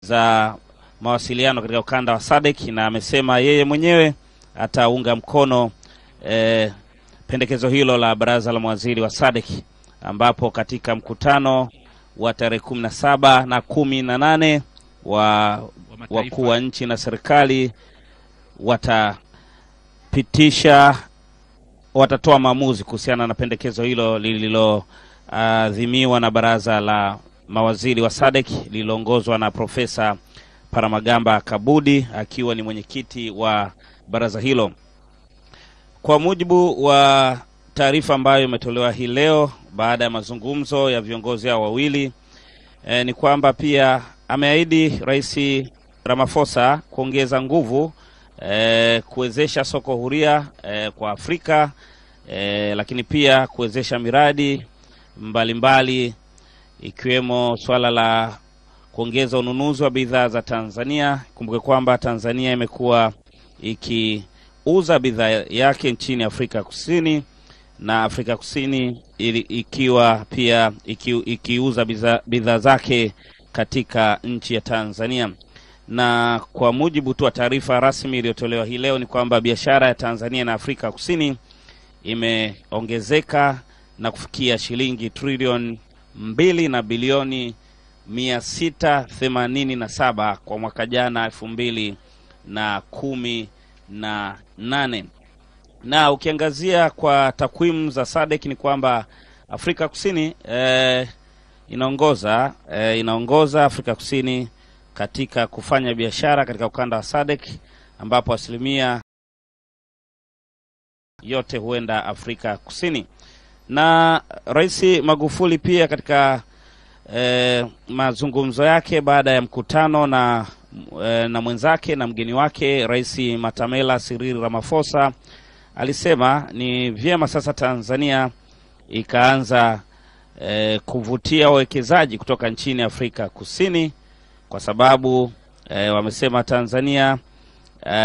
za mawasiliano katika ukanda wa SADC, na amesema yeye mwenyewe ataunga mkono pendekezo hilo la baraza la mawaziri wa SADC, ambapo katika mkutano wa tarehe 17 na 18 wa wakuu wa nchi na serikali watatoa maamuzi kuhusiana na pendekezo hilo lililoadhimiwa na baraza la mawaziri wa SADC lililoongozwa na Profesa Paramagamba Kabudi akiwa ni mwenyekiti wa baraza hilo. Kwa mujibu wa taarifa ambayo imetolewa hii leo baada ya mazungumzo ya viongozi hao wawili, ni kwamba pia ameahidi Rais Ramaphosa kuongeza nguvu kuwezesha soko huria kwa Afrika, lakini pia kuwezesha miradi mbalimbali ikiwemo swala la kuongeza ununuzi wa bidhaa za Tanzania. Kumbuke kwamba Tanzania imekuwa ikiuza bidhaa yake nchini Afrika Kusini, na Afrika Kusini ikiwa pia ikiuza bidhaa zake katika nchi ya Tanzania. Na kwa mujibu tu wa taarifa rasmi iliyotolewa hii leo ni kwamba biashara ya Tanzania na Afrika Kusini imeongezeka na kufikia shilingi trilioni 2 na bilioni 687 kwa mwaka jana 2018. Na ukiangazia kwa takwimu za SADC ni kwamba Afrika Kusini inaongoza Afrika Kusini katika kufanya biashara katika ukanda wa SADC, ambapo asilimia yote huenda Afrika Kusini. Na Rais Magufuli pia katika mazungumzo yake baada ya mkutano na mwenzake na mgeni wake Rais Matamela Cyril Ramaphosa alisema ni vyema sasa Tanzania ikaanza kuvutia wawekezaji kutoka nchini Afrika Kusini, kwa sababu wamesema Tanzania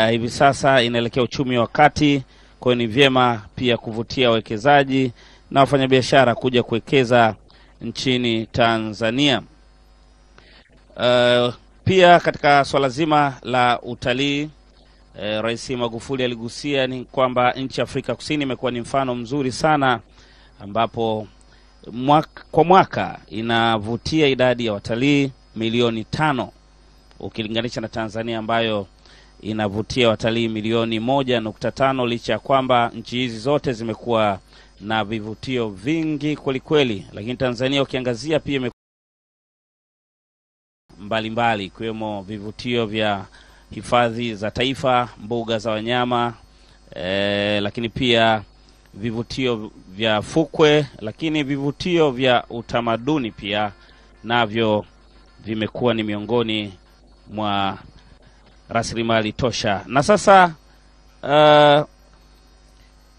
hivi sasa inaelekea uchumi wa kati, kwa ni vyema pia kuvutia wawekezaji na wafanyabiashara kuja kuwekeza nchini Tanzania. Pia katika swala zima la utalii, Rais Magufuli aligusia ni kwamba nchi ya Afrika Kusini imekuwa ni mfano mzuri sana, ambapo kwa mwaka inavutia idadi ya watalii milioni 5 ukilinganisha na Tanzania ambayo inavutia watalii milioni 1.5, licha ya kwamba nchi hizi zote zimekuwa na vivutio vingi kweli. Lakini Tanzania ukiangazia pia mbalimbali ikiwemo vivutio vya hifadhi za taifa, mbuga za wanyama, lakini pia vivutio vya fukwe, lakini vivutio vya utamaduni pia navyo vimekuwa ni miongoni mwa rasilimali tosha. Na sasa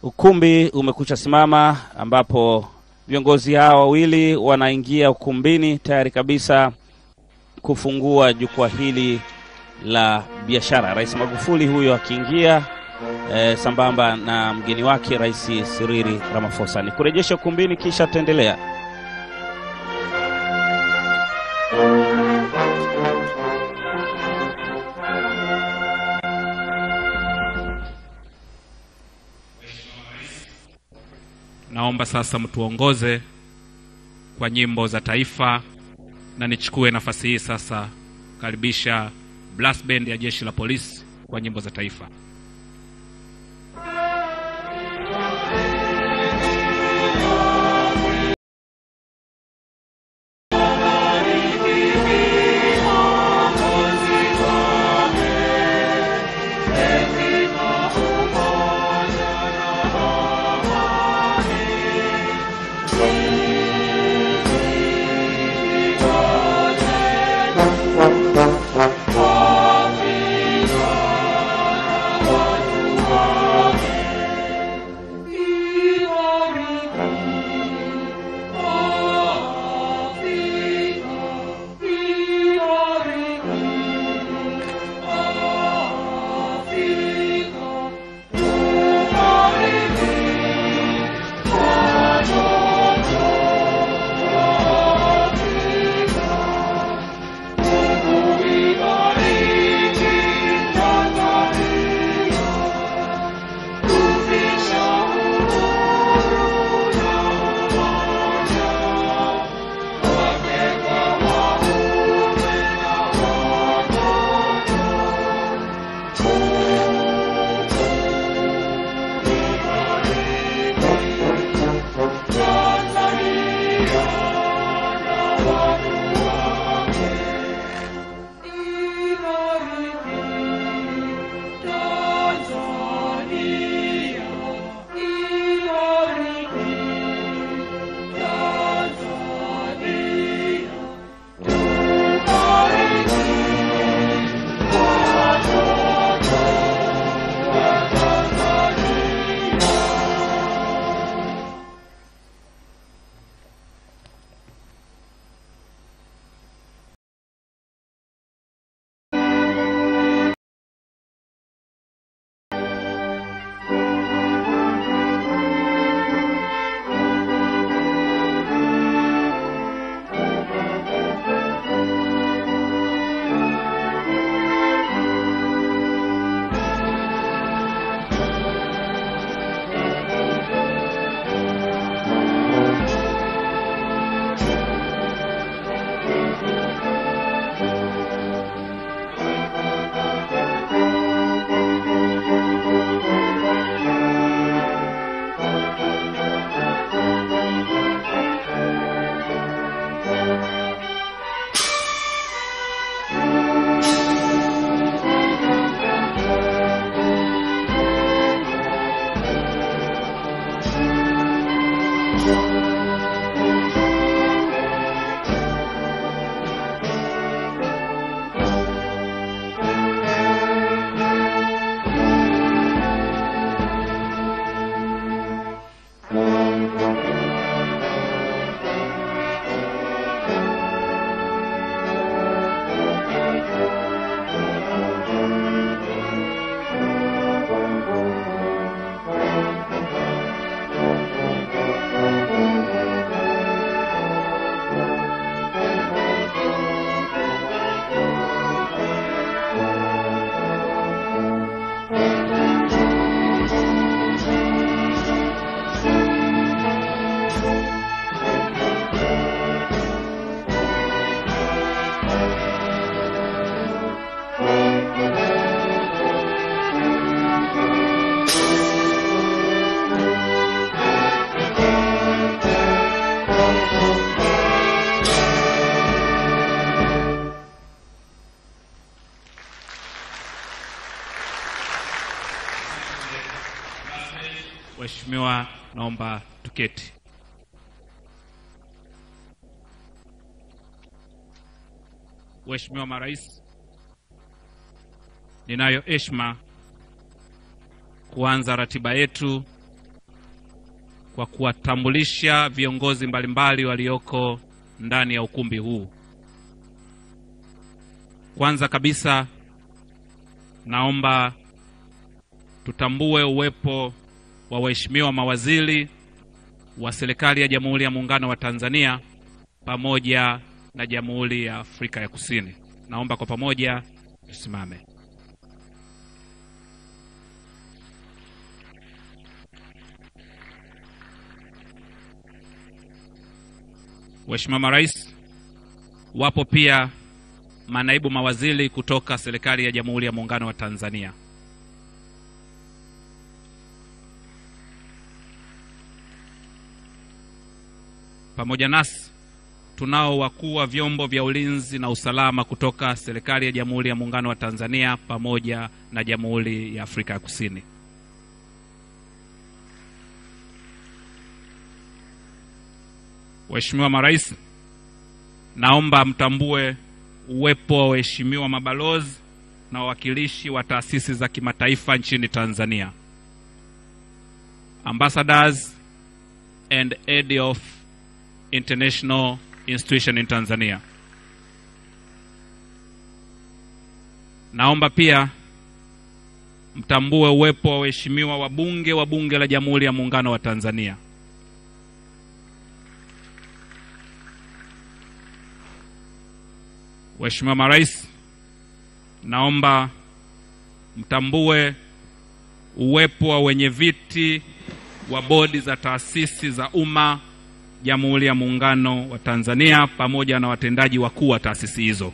ukumbi umekucha simama, ambapo viongozi hao wawili wanaingia ukumbini tayari kabisa kufungua jukwaa hili la biashara. Rais Magufuli huyo akiingia sambamba na mgeni wake Rais Cyril Ramaphosa. Ni kurejesha ukumbini kisha tuendelea. Naomba sasa mtuongoze kwa nyimbo za taifa, na nichukue nafasi hii sasa karibisha blast band ya Jeshi la Polisi kwa nyimbo za taifa. Waheshimiwa, naomba tuketi. Waheshimiwa marais, ninayo heshima kuanza ratiba yetu kwa kuwatambulisha viongozi mbalimbali walioko ndani ya ukumbi huu. Kwanza kabisa, naomba tutambue uwepo wa waheshimiwa mawaziri wa serikali ya Jamhuri ya Muungano wa Tanzania pamoja na Jamhuri ya Afrika ya Kusini. Naomba kwa pamoja tusimame. Waheshimiwa marais, wapo pia manaibu mawaziri kutoka serikali ya Jamhuri ya Muungano wa Tanzania. Pamoja nasi tunao wakuu wa vyombo vya ulinzi na usalama kutoka serikali ya Jamhuri ya Muungano wa Tanzania pamoja na Jamhuri ya Afrika ya Kusini. Waheshimiwa marais, naomba mtambue uwepo wa waheshimiwa mabalozi na wawakilishi wa taasisi za kimataifa nchini Tanzania, ambassadors and head of international institution in Tanzania. Naomba pia mtambue uwepo wa waheshimiwa wabunge wa Bunge la Jamhuri ya Muungano wa Tanzania. Waheshimiwa marais, naomba mtambue uwepo wa wenyeviti wa bodi za taasisi za umma Jamhuri ya Muungano wa Tanzania pamoja na watendaji wakuu wa taasisi hizo.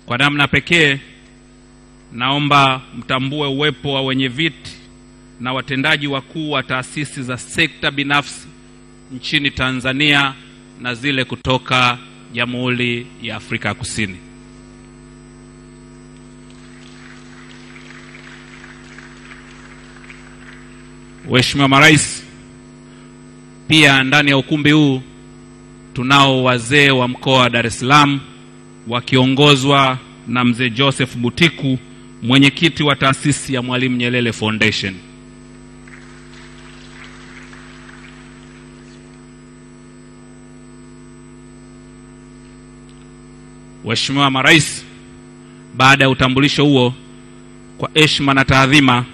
Kwa namna pekee, naomba mtambue uwepo wa wenyeviti na watendaji wakuu wa taasisi za sekta binafsi nchini Tanzania na zile kutoka Jamhuri ya Afrika ya Kusini. Waheshimiwa marais, pia ndani ya ukumbi huu tunao wazee wa mkoa wa Dar es Salaam wakiongozwa na mzee Joseph Butiku, mwenyekiti wa taasisi ya Mwalimu Nyerere Foundation. Waheshimiwa marais, baada ya utambulisho huo, kwa heshima na taadhima,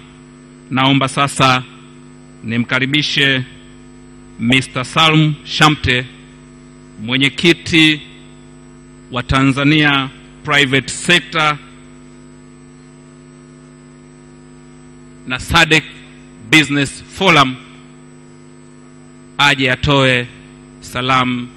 naomba sasa nimkaribishe Mr. Salum Shamte, mwenyekiti wa Tanzania Private Sector na SADC Business Forum, aje atoe salamu.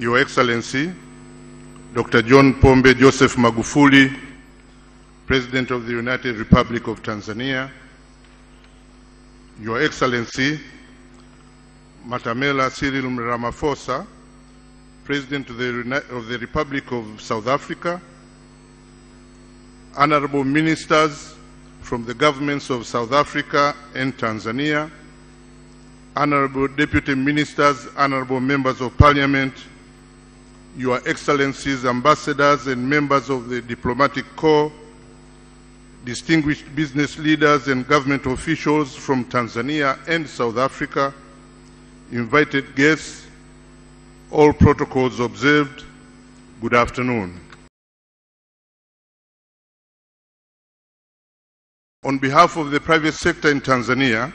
Your Excellency, Dr. John Pombe Joseph Magufuli, President of the United Republic of Tanzania, Your Excellency, Matamela Cyril Ramaphosa, President of the Republic of South Africa, Honorable Ministers from the governments of South Africa and Tanzania, Honorable Deputy Ministers, Honorable Members of Parliament, Your Excellencies, Ambassadors and members of the Diplomatic Corps, distinguished business leaders and government officials from Tanzania and South Africa, invited guests, all protocols observed, good afternoon. On behalf of the private sector in Tanzania,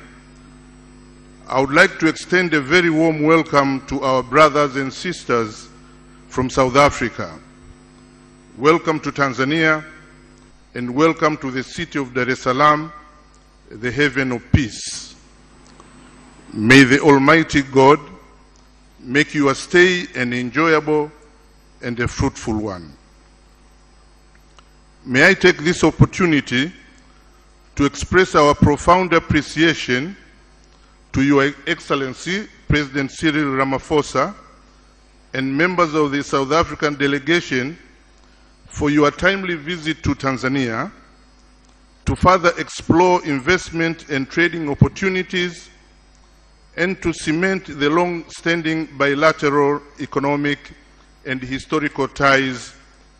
I would like to extend a very warm welcome to our brothers and sisters from South Africa. Welcome to Tanzania and welcome to the city of Dar es Salaam, the haven of peace. May the Almighty God make your stay an enjoyable and a fruitful one. May I take this opportunity to express our profound appreciation to Your Excellency, President Cyril Ramaphosa, and members of the South African delegation for your timely visit to Tanzania to further explore investment and trading opportunities and to cement the long-standing bilateral economic and historical ties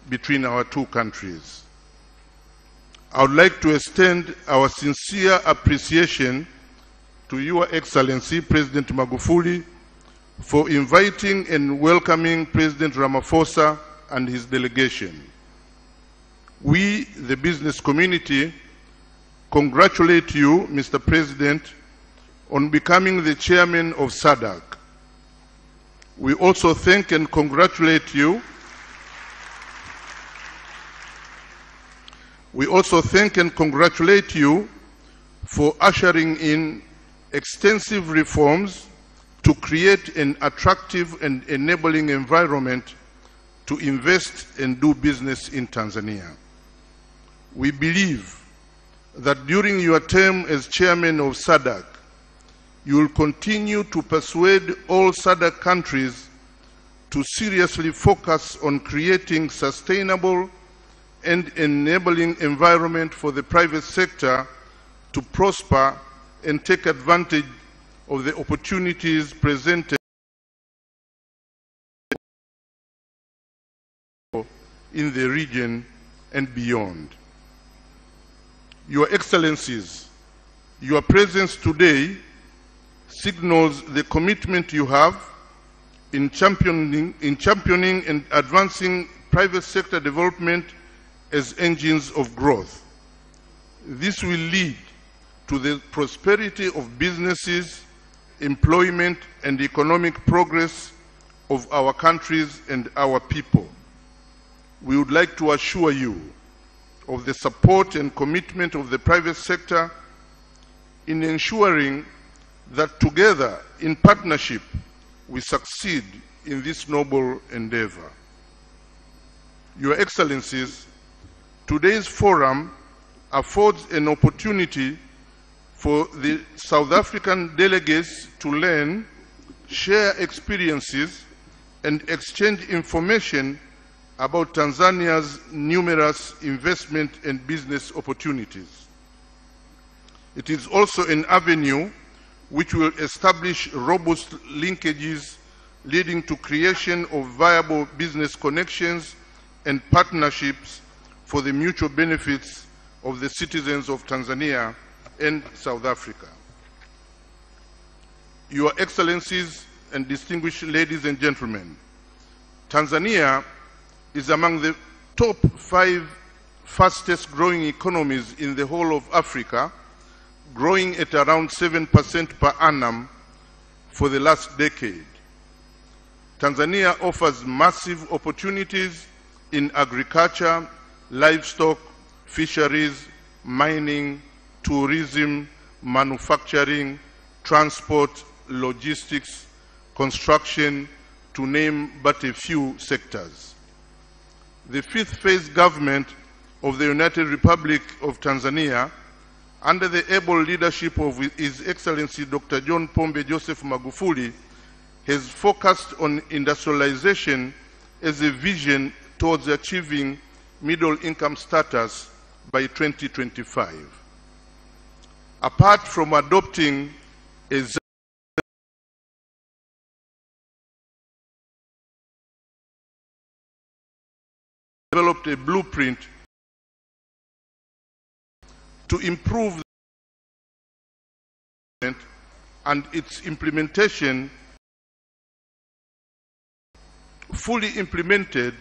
between our two countries. I would like to extend our sincere appreciation to Your Excellency, President Magufuli, for inviting and welcoming President Ramaphosa and his delegation. We, the business community, congratulate you, Mr. President, on becoming the chairman of SADC. We also thank and congratulate you. We also thank and congratulate you for ushering in extensive reforms to create an attractive and enabling environment to invest and do business in Tanzania. We believe that during your term as chairman of SADC, you will continue to persuade all SADC countries to seriously focus on creating sustainable and enabling environment for the private sector to prosper and take advantage of the opportunities presented in the region and beyond. Your Excellencies, your presence today signals the commitment you have in championing and advancing private sector development as engines of growth. This will lead to the prosperity of businesses, employment, and economic progress of our countries and our people. We would like to assure you of the support and commitment of the private sector in ensuring that together, in partnership, we succeed in this noble endeavor. Your Excellencies, today's forum affords an opportunity for the South African delegates to learn, share experiences, and exchange information about Tanzania's numerous investment and business opportunities. It is also an avenue which will establish robust linkages leading to creation of viable business connections and partnerships for the mutual benefits of the citizens of Tanzania and South Africa. Your Excellencies and distinguished ladies and gentlemen, Tanzania is among the top 5 fastest growing economies in the whole of Africa, growing at around 7% per annum for the last decade. Tanzania offers massive opportunities in agriculture, livestock, fisheries, mining, tourism, manufacturing, transport, logistics, construction, to name but a few sectors. The 5th phase government of the United Republic of Tanzania, under the able leadership of His Excellency Dr. John Pombe Joseph Magufuli, has focused on industrialization as a vision towards achieving middle income status by 2025. Apart from adopting a developed a blueprint to improve and its implementation. Fully implemented,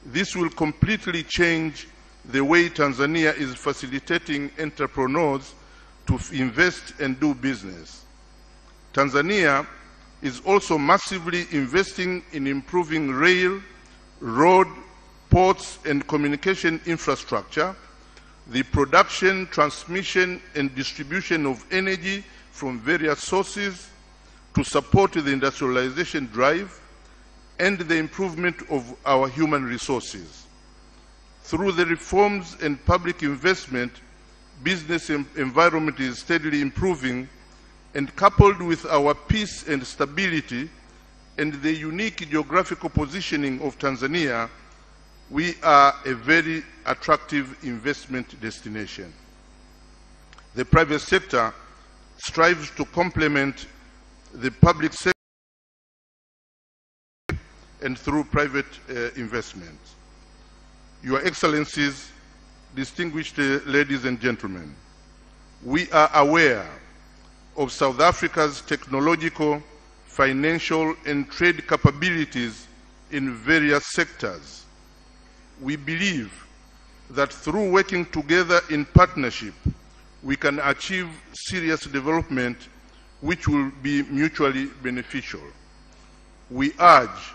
this will completely change the way Tanzania is facilitating entrepreneurs to invest and do business. Tanzania is also massively investing in improving rail, road, ports, and communication infrastructure, the production, transmission, and distribution of energy from various sources, to support the industrialization drive and the improvement of our human resources. Through the reforms and public investment, business environment is steadily improving, and coupled with our peace and stability and the unique geographical positioning of Tanzania, we are a very attractive investment destination. The private sector strives to complement the public sector and through private investment. Your Excellencies, distinguished ladies and gentlemen, we are aware of South Africa's technological, financial, and trade capabilities in various sectors. We believe that through working together in partnership, we can achieve serious development which will be mutually beneficial. We urge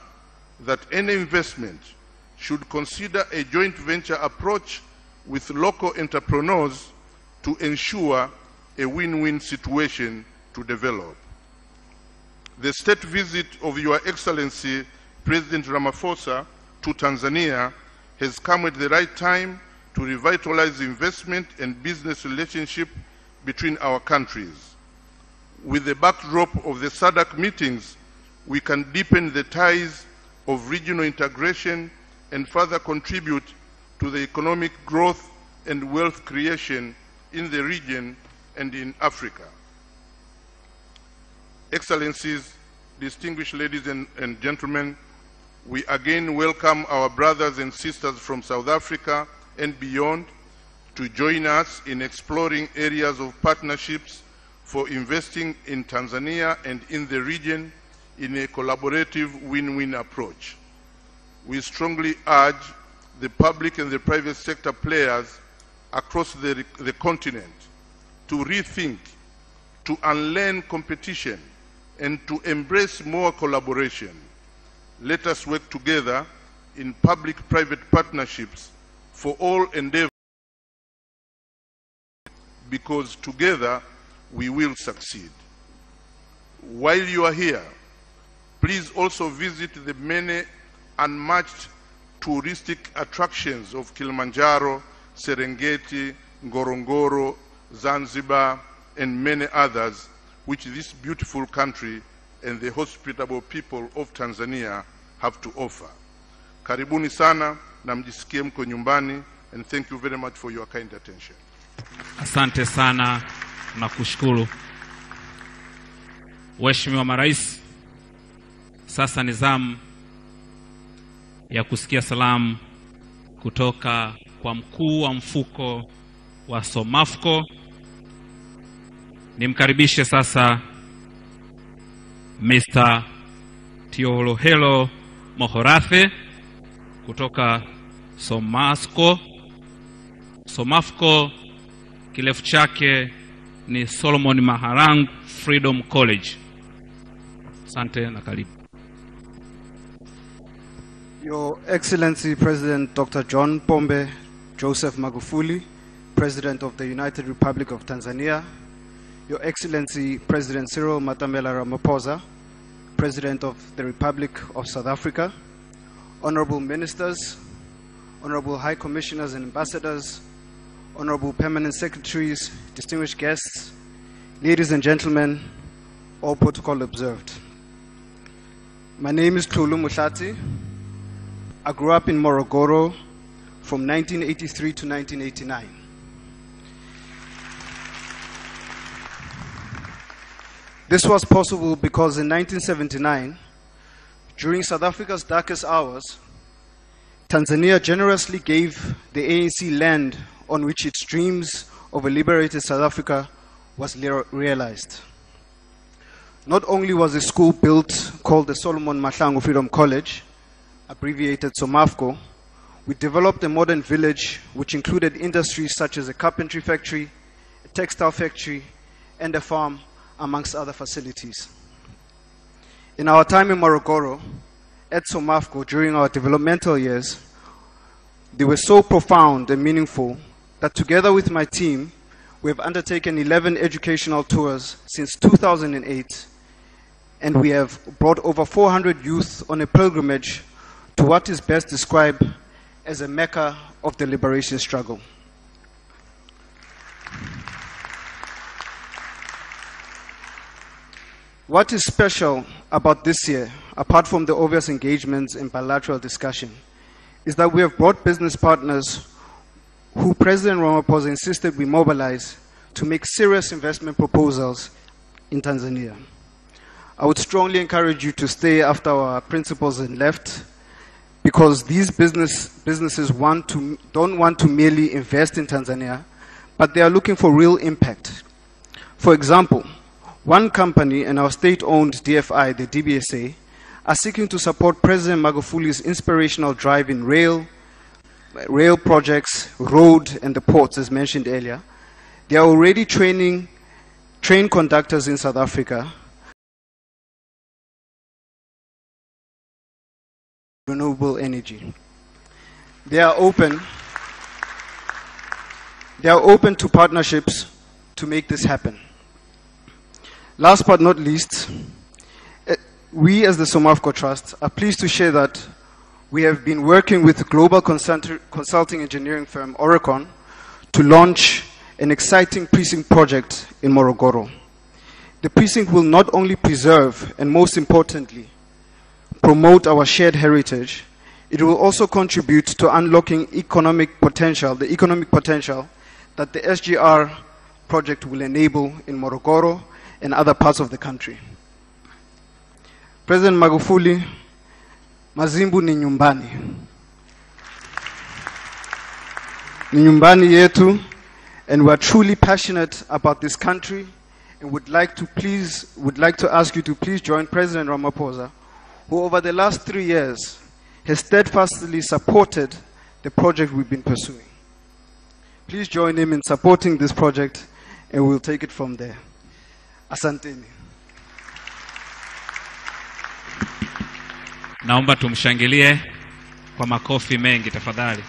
that any investment should consider a joint venture approach with local entrepreneurs to ensure a win-win situation to develop. The state visit of Your Excellency President Ramaphosa to Tanzania has come at the right time to revitalize investment and business relationship between our countries. With the backdrop of the SADC meetings, we can deepen the ties of regional integration and further contribute to the economic growth and wealth creation in the region and in Africa. Excellencies, distinguished ladies and gentlemen, we again welcome our brothers and sisters from South Africa and beyond to join us in exploring areas of partnerships for investing in Tanzania and in the region in a collaborative win-win approach. We strongly urge the public and the private sector players across the continent to rethink, to unlearn competition, and to embrace more collaboration. Let us work together in public-private partnerships for all endeavors, because together we will succeed. While you are here, please also visit the many unmatched touristic attractions of Kilimanjaro, Serengeti, Ngorongoro, Zanzibar, and many others, which this beautiful country and the hospitable people of Tanzania have to offer. Karibuni sana na mjisikie mko nyumbani, and thank you very much for your kind attention. Asante sana na kushukuru. Mheshimiwa Marais, sasa ni zamu ya kusikia salamu kutoka kwa mkuu wa mfuko wa Somafco. Nimkaribishe sasa Mr. Tiolohelo Mohorathe kutoka Somafco, kirefu chake ni Solomon Maharang Freedom College. Asante na karibu. Your Excellency President Dr. John Pombe Joseph Magufuli, President of the United Republic of Tanzania, Your Excellency President Cyril Matamela Ramaphosa, President of the Republic of South Africa, Honorable Ministers, Honorable High Commissioners and Ambassadors, Honorable Permanent Secretaries, distinguished guests, ladies and gentlemen, all protocol observed. My name is Tlulu Muhlati. I grew up in Morogoro from 1983 to 1989. This was possible because in 1979, during South Africa's darkest hours, Tanzania generously gave the ANC land on which its dreams of a liberated South Africa was realized. Not only was a school built called the Solomon Mahlangu Freedom College, abbreviated Somafco, we developed a modern village which included industries such as a carpentry factory, a textile factory, and a farm, amongst other facilities. In our time in Morogoro, at Somafco, during our developmental years, they were so profound and meaningful that together with my team, we have undertaken 11 educational tours since 2008 and we have brought over 400 youth on a pilgrimage to what is best described as a Mecca of the liberation struggle. What is special about this year, apart from the obvious engagements and bilateral discussion, is that we have brought business partners who President Ramaphosa insisted we mobilize to make serious investment proposals in Tanzania. I would strongly encourage you to stay after our principals and left, because these businesses don't want to merely invest in Tanzania, but they are looking for real impact. For example, one company and our state-owned DFI, the DBSA, are seeking to support President Magufuli's inspirational drive in rail projects, road, and the ports, as mentioned earlier. They are already training train conductors in South Africa, renewable energy. They are open to partnerships to make this happen. Last but not least, we as the Somafco Trust are pleased to share that we have been working with global consulting engineering firm Oricon to launch an exciting precinct project in Morogoro. The precinct will not only preserve and, most importantly, promote our shared heritage, it will also contribute to unlocking the economic potential that the SGR project will enable in Morogoro and other parts of the country. President Magufuli, Mazimbu ni nyumbani. Ni nyumbani yetu, and we are truly passionate about this country and would like to ask you to please join President Ramaphosa, who over the last 3 years has steadfastly supported the project we've been pursuing. Please join him in supporting this project, and we'll take it from there. Asanteni. Naomba tumshangilie kwa makofi mengi tafadhali.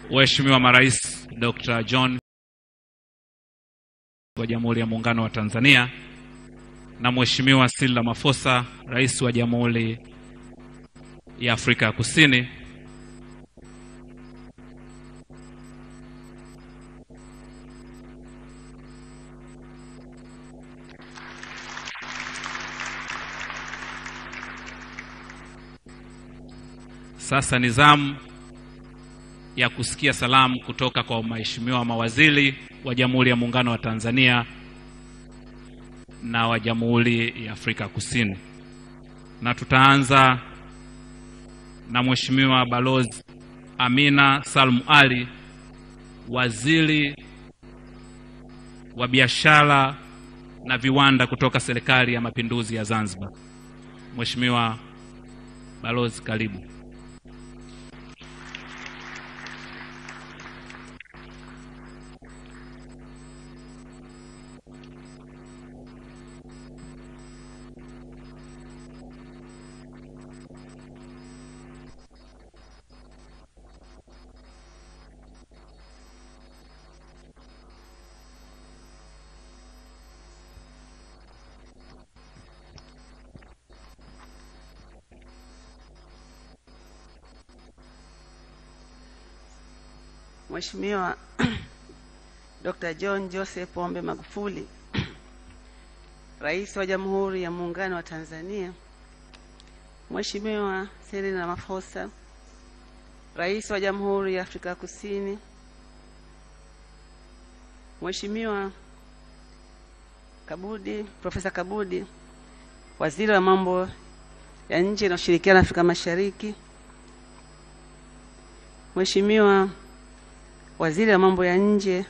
Mheshimiwa Marais Dr. John wa Jamhuri ya Muungano wa Tanzania na Mheshimiwa Cyril Ramaphosa, Rais wa Jamhuri ya Afrika ya Kusini, sasa ni zamu ya kusikia salamu kutoka kwa waheshimiwa mawaziri wa Jamhuri ya Muungano wa Tanzania na wa Jamhuri ya Afrika Kusini. Na tutaanza na Mheshimiwa Balozi Amina Salum Ali, Waziri wa Biashara na Viwanda kutoka Serikali ya Mapinduzi ya Zanzibar. Mheshimiwa Balozi, karibu. Mheshimiwa Dr. John Joseph Pombe Magufuli, Rais wa Jamhuri ya Muungano wa Tanzania, Mheshimiwa Cyril Ramaphosa, Rais wa Jamhuri ya Afrika Kusini, Mheshimiwa Kabudi, Profesa Kabudi, Waziri wa Mambo ya Nje na Ushirikiano Afrika Mashariki, Mheshimiwa Waziri wa Mambo ya Nje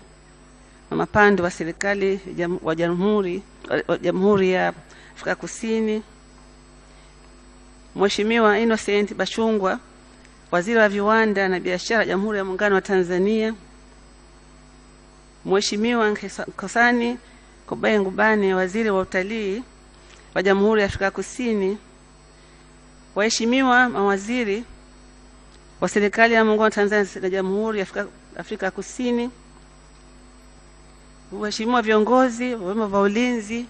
na Mapando wa Serikali wa Jamhuri ya Afrika Kusini, Mheshimiwa Innocent Bashungwa, Waziri wa Viwanda na Biashara Jamhuri ya Muungano wa Tanzania, Mheshimiwa Nkosani Kobaye Ngubane, Waziri wa Utalii wa Jamhuri ya Afrika Kusini, waheshimiwa mawaziri wa Serikali ya Muungano wa Tanzania na Jamhuri ya Afrika Kusini, waheshimiwa viongozi wa vyombo vya ulinzi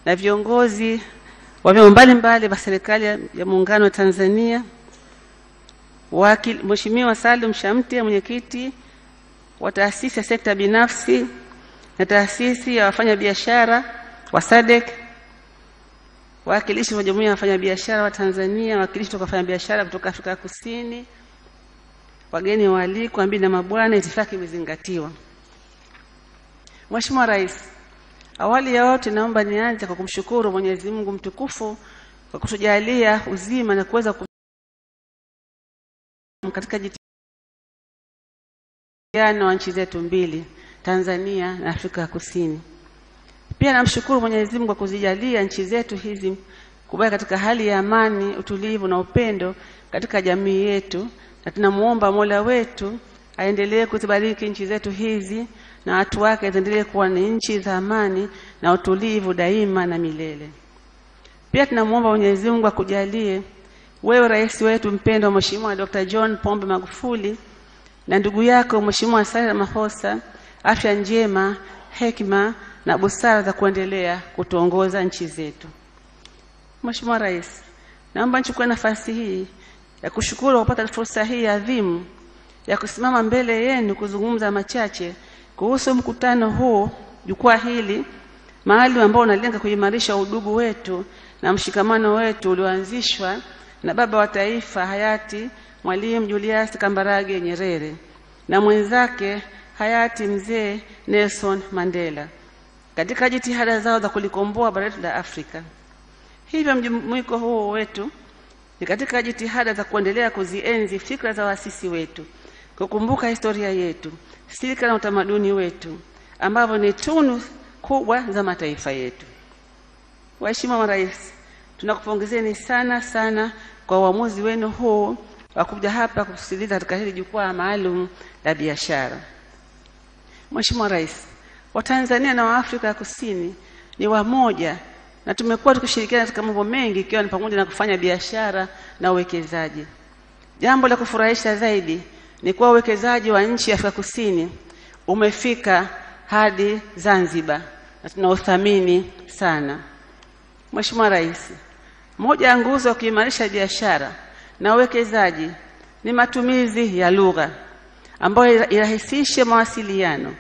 na viongozi wa vyama mbalimbali vya serikali ya Muungano wa Tanzania, Mheshimiwa Salum Shamte, mwenyekiti wa taasisi ya sekta binafsi na taasisi ya wafanyabiashara wa SADC, wakilishi wa Jumuiya ya Wafanyabiashara wa Tanzania, wakilishi kutoka wafanyabiashara kutoka Afrika Kusini, wageni waalikwa, mabibi na mabwana, itifaki imezingatiwa. Mheshimiwa Rais, awali ya yote naomba nianze kwa kumshukuru Mwenyezi Mungu mtukufu kwa kutujalia uzima na kuweza katika jitihada wa nchi zetu mbili, Tanzania na Afrika Kusini. Pia namshukuru Mwenyezi Mungu kwa kuzijalia nchi zetu hizi kubaki katika hali ya amani, utulivu na upendo katika jamii yetu, na tunamuomba Mola wetu aendelee kuzibariki nchi zetu hizi na watu wake ziendelee kuwa ni nchi za amani na utulivu daima na milele. Pia tunamuomba Mwenyezi Mungu akujalie wewe rais wetu mpendwa Mheshimiwa Dr. John Pombe Magufuli na ndugu yako Mheshimiwa Ramaphosa afya njema, hekima na busara za kuendelea kutuongoza nchi zetu. Mheshimiwa Rais, naomba nichukue nafasi hii ya kushukuru kupata fursa hii adhimu ya kusimama mbele yenu kuzungumza machache kuhusu mkutano huu, jukwaa hili mahali ambao unalenga kuimarisha udugu wetu na mshikamano wetu ulioanzishwa na baba wa taifa hayati Mwalimu Julius Kambarage Nyerere na mwenzake hayati mzee Nelson Mandela katika jitihada zao za kulikomboa bara letu la Afrika. Hivyo mjumuiko huu wetu ni katika jitihada za kuendelea kuzienzi fikra za waasisi wetu, kukumbuka historia yetu, silika na utamaduni wetu ambavyo ni tunu kubwa za mataifa yetu. Waheshimiwa Marais, tunakupongezeni sana kwa uamuzi wenu huu wa kuja hapa kusikiliza katika hili jukwaa maalum la biashara. Mheshimiwa Rais, Watanzania na Waafrika Kusini ni wamoja na tumekuwa tukishirikiana katika mambo mengi ikiwa ni pamoja na kufanya biashara na uwekezaji. Jambo la kufurahisha zaidi ni kuwa uwekezaji wa nchi ya Afrika Kusini umefika hadi Zanzibar na tunauthamini sana. Mheshimiwa Rais, moja ya nguzo ya kuimarisha biashara na uwekezaji ni matumizi ya lugha ambayo irahisishe mawasiliano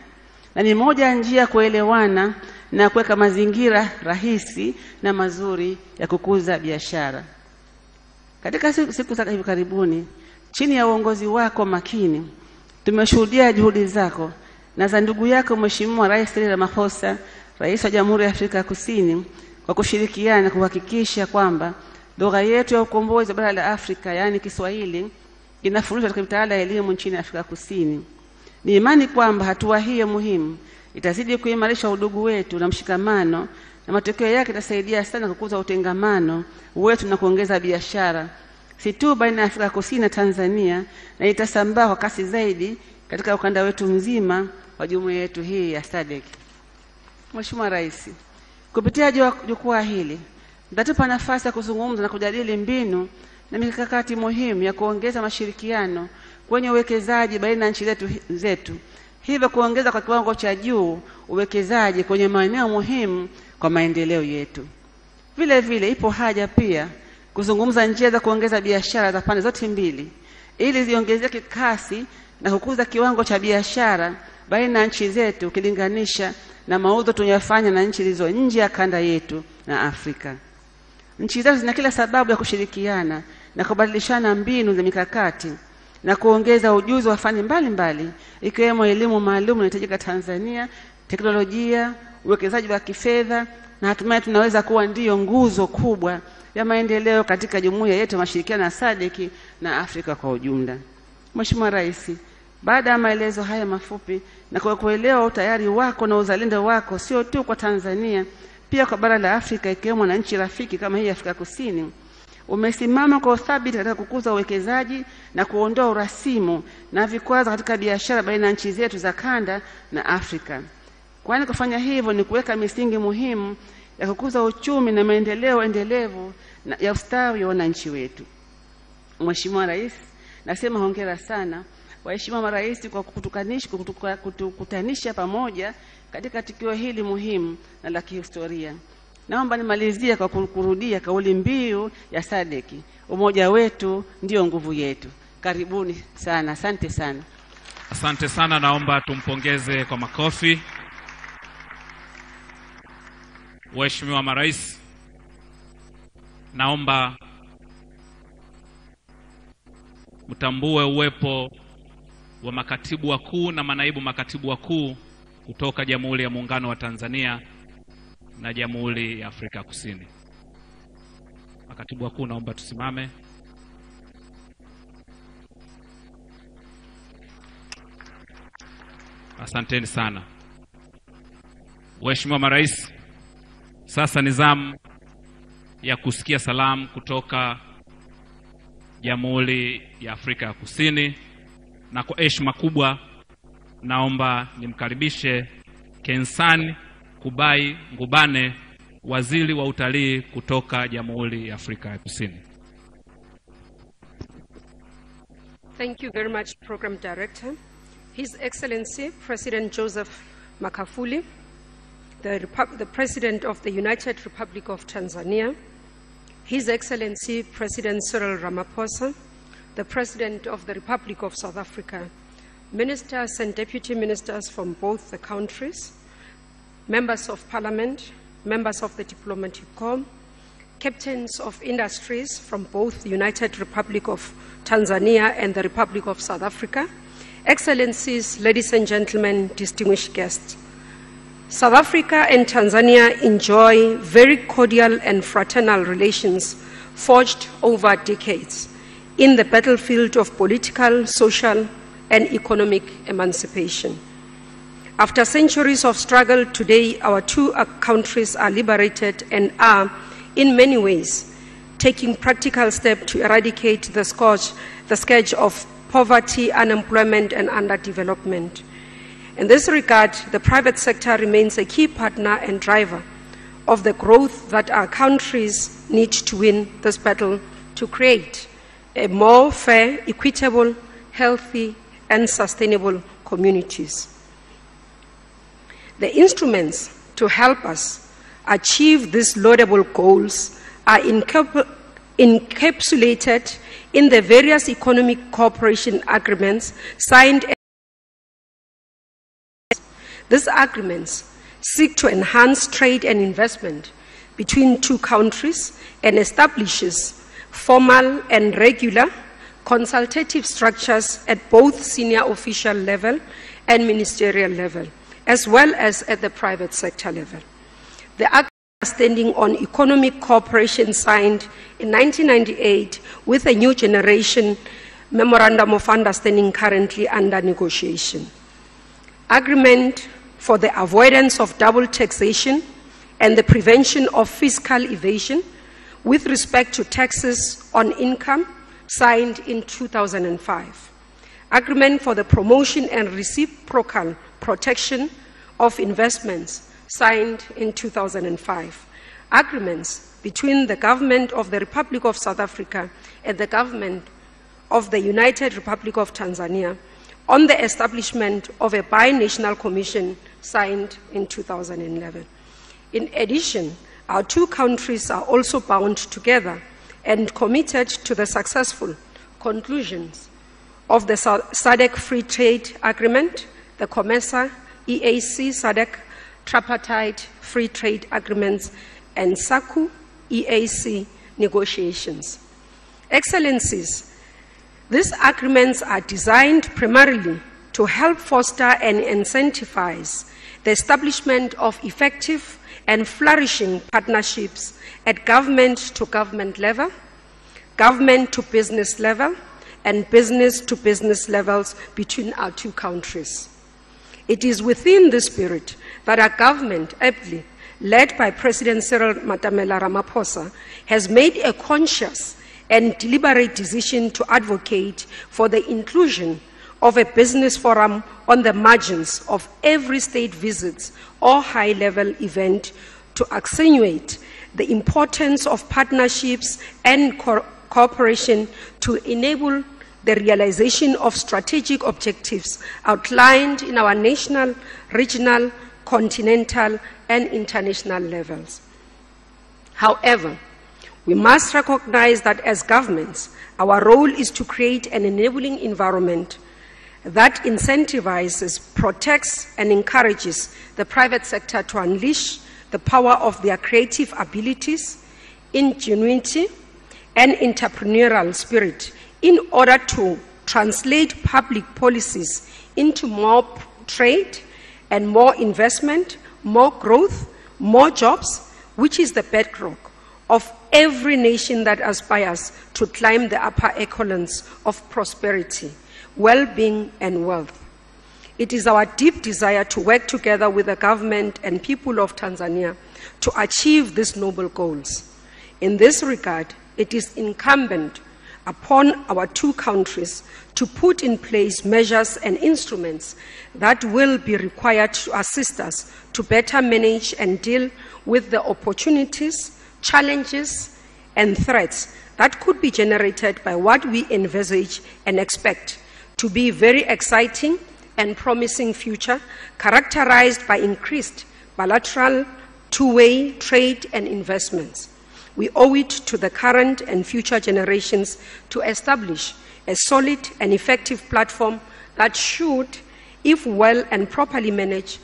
na ni moja ya njia kuelewana na kuweka mazingira rahisi na mazuri ya kukuza biashara. Katika siku za hivi karibuni, chini ya uongozi wako makini, tumeshuhudia juhudi zako na za ndugu yako Mheshimiwa Rais Ramaphosa, Rais wa Jamhuri ya Afrika Kusini, kwa kushirikiana kuhakikisha kwamba lugha yetu ya ukombozi wa bara la Afrika, yaani Kiswahili, inafundishwa katika mitaala ya elimu nchini Afrika Kusini. Ni imani kwamba hatua hii muhimu itazidi kuimarisha udugu wetu na mshikamano, na matokeo yake itasaidia sana kukuza utengamano wetu na kuongeza biashara si tu baina ya Afrika Kusini na Tanzania, na itasambaa kwa kasi zaidi katika ukanda wetu mzima wa jumuiya yetu hii ya SADC. Mheshimiwa Rais, kupitia jukwaa hili mtatupa nafasi ya kuzungumza na kujadili mbinu na mikakati muhimu ya kuongeza mashirikiano kwenye uwekezaji baina ya nchi zetu, hivyo kuongeza kwa kiwango cha juu uwekezaji kwenye maeneo muhimu kwa maendeleo yetu. Vile vile ipo haja pia kuzungumza njia za kuongeza biashara za pande zote mbili ili ziongezeke kasi na kukuza kiwango cha biashara baina ya nchi zetu ukilinganisha na mauzo tunayofanya na nchi zilizo nje ya kanda yetu na Afrika. Nchi zetu zina kila sababu ya kushirikiana na kubadilishana mbinu za mikakati na kuongeza ujuzi wa fani mbalimbali ikiwemo elimu maalum inayohitajika Tanzania, teknolojia, uwekezaji wa kifedha, na hatimaye tunaweza kuwa ndiyo nguzo kubwa ya maendeleo katika jumuiya yetu ya mashirikiano ya SADC na Afrika kwa ujumla. Mheshimiwa Rais, baada ya maelezo haya mafupi na kwa kuelewa utayari wako na uzalendo wako sio tu kwa Tanzania, pia kwa bara la Afrika ikiwemo na nchi rafiki kama hii Afrika Kusini, umesimama kwa uthabiti katika kukuza uwekezaji na kuondoa urasimu na vikwazo katika biashara baina ya nchi zetu za kanda na Afrika. Kwani kufanya hivyo ni kuweka misingi muhimu ya kukuza uchumi na maendeleo endelevu na ya ustawi wa wananchi wetu. Mheshimiwa Rais, nasema hongera sana waheshimiwa marais kwa kutukutanisha pamoja katika tukio hili muhimu na la kihistoria. Naomba nimalizie kwa kurudia kauli mbiu ya SADC, umoja wetu ndio nguvu yetu. Karibuni sana, asante sana. Asante sana, naomba tumpongeze kwa makofi. Waheshimiwa marais, naomba mtambue uwepo wa makatibu wakuu na manaibu makatibu wakuu kutoka Jamhuri ya Muungano wa Tanzania na Jamhuri ya Afrika Kusini. Makatibu wakuu, naomba tusimame. Asanteni sana. Waheshimiwa marais, sasa ni zamu ya kusikia salamu kutoka Jamhuri ya Afrika ya Kusini, na kwa heshima kubwa naomba nimkaribishe Kensani Kubai Ngubane, waziri wa utalii kutoka Jamhuri ya Afrika ya Kusini. Thank you very much, Program Director. His Excellency President Joseph Magufuli, the President of the United Republic of Tanzania, His Excellency President Cyril Ramaphosa, the President of the Republic of South Africa, Ministers and Deputy Ministers from both the countries, Members of Parliament, Members of the Diplomatic Corps, Captains of Industries from both the United Republic of Tanzania and the Republic of South Africa, Excellencies, ladies and gentlemen, distinguished guests. South Africa and Tanzania enjoy very cordial and fraternal relations forged over decades in the battlefield of political, social, and economic emancipation. After centuries of struggle, today our two countries are liberated and are, in many ways, taking practical steps to eradicate the scourge of poverty, unemployment, and underdevelopment. In this regard, the private sector remains a key partner and driver of the growth that our countries need to win this battle to create a more fair, equitable, healthy, and sustainable communities. The instruments to help us achieve these laudable goals are encapsulated in the various economic cooperation agreements signed. These agreements seek to enhance trade and investment between two countries and establishes formal and regular consultative structures at both senior official level and ministerial level, as well as at the private sector level. The understanding on economic cooperation signed in 1998 with a new generation memorandum of understanding currently under negotiation. Agreement for the avoidance of double taxation and the prevention of fiscal evasion with respect to taxes on income signed in 2005. Agreement for the promotion and reciprocal protection of investments signed in 2005. Agreements between the government of the Republic of South Africa and the government of the United Republic of Tanzania on the establishment of a binational commission signed in 2011. In addition, our two countries are also bound together and committed to the successful conclusions of the SADC Free Trade Agreement, the COMESA, EAC, SADC Tripartite Free Trade Agreements, and SACU, EAC negotiations. Excellencies, these agreements are designed primarily to help foster and incentivize the establishment of effective and flourishing partnerships at government-to-government level, government-to-business level, and business-to-business levels between our two countries. It is within this spirit that our government, ably led by President Cyril Ramaphosa, has made a conscious and deliberate decision to advocate for the inclusion of a business forum on the margins of every state visits or high-level event to accentuate the importance of partnerships and cooperation to enable the realization of strategic objectives outlined in our national, regional, continental, and international levels. However, we must recognize that as governments, our role is to create an enabling environment that incentivizes, protects, and encourages the private sector to unleash the power of their creative abilities, ingenuity, and entrepreneurial spirit in order to translate public policies into more trade and more investment, more growth, more jobs, which is the bedrock of every nation that aspires to climb the upper echelons of prosperity, well-being, and wealth. It is our deep desire to work together with the government and people of Tanzania to achieve these noble goals. In this regard, it is incumbent upon our two countries to put in place measures and instruments that will be required to assist us to better manage and deal with the opportunities, challenges, and threats that could be generated by what we envisage and expect to be a very exciting and promising future characterized by increased bilateral two-way trade and investments. We owe it to the current and future generations to establish a solid and effective platform that should, if well and properly managed,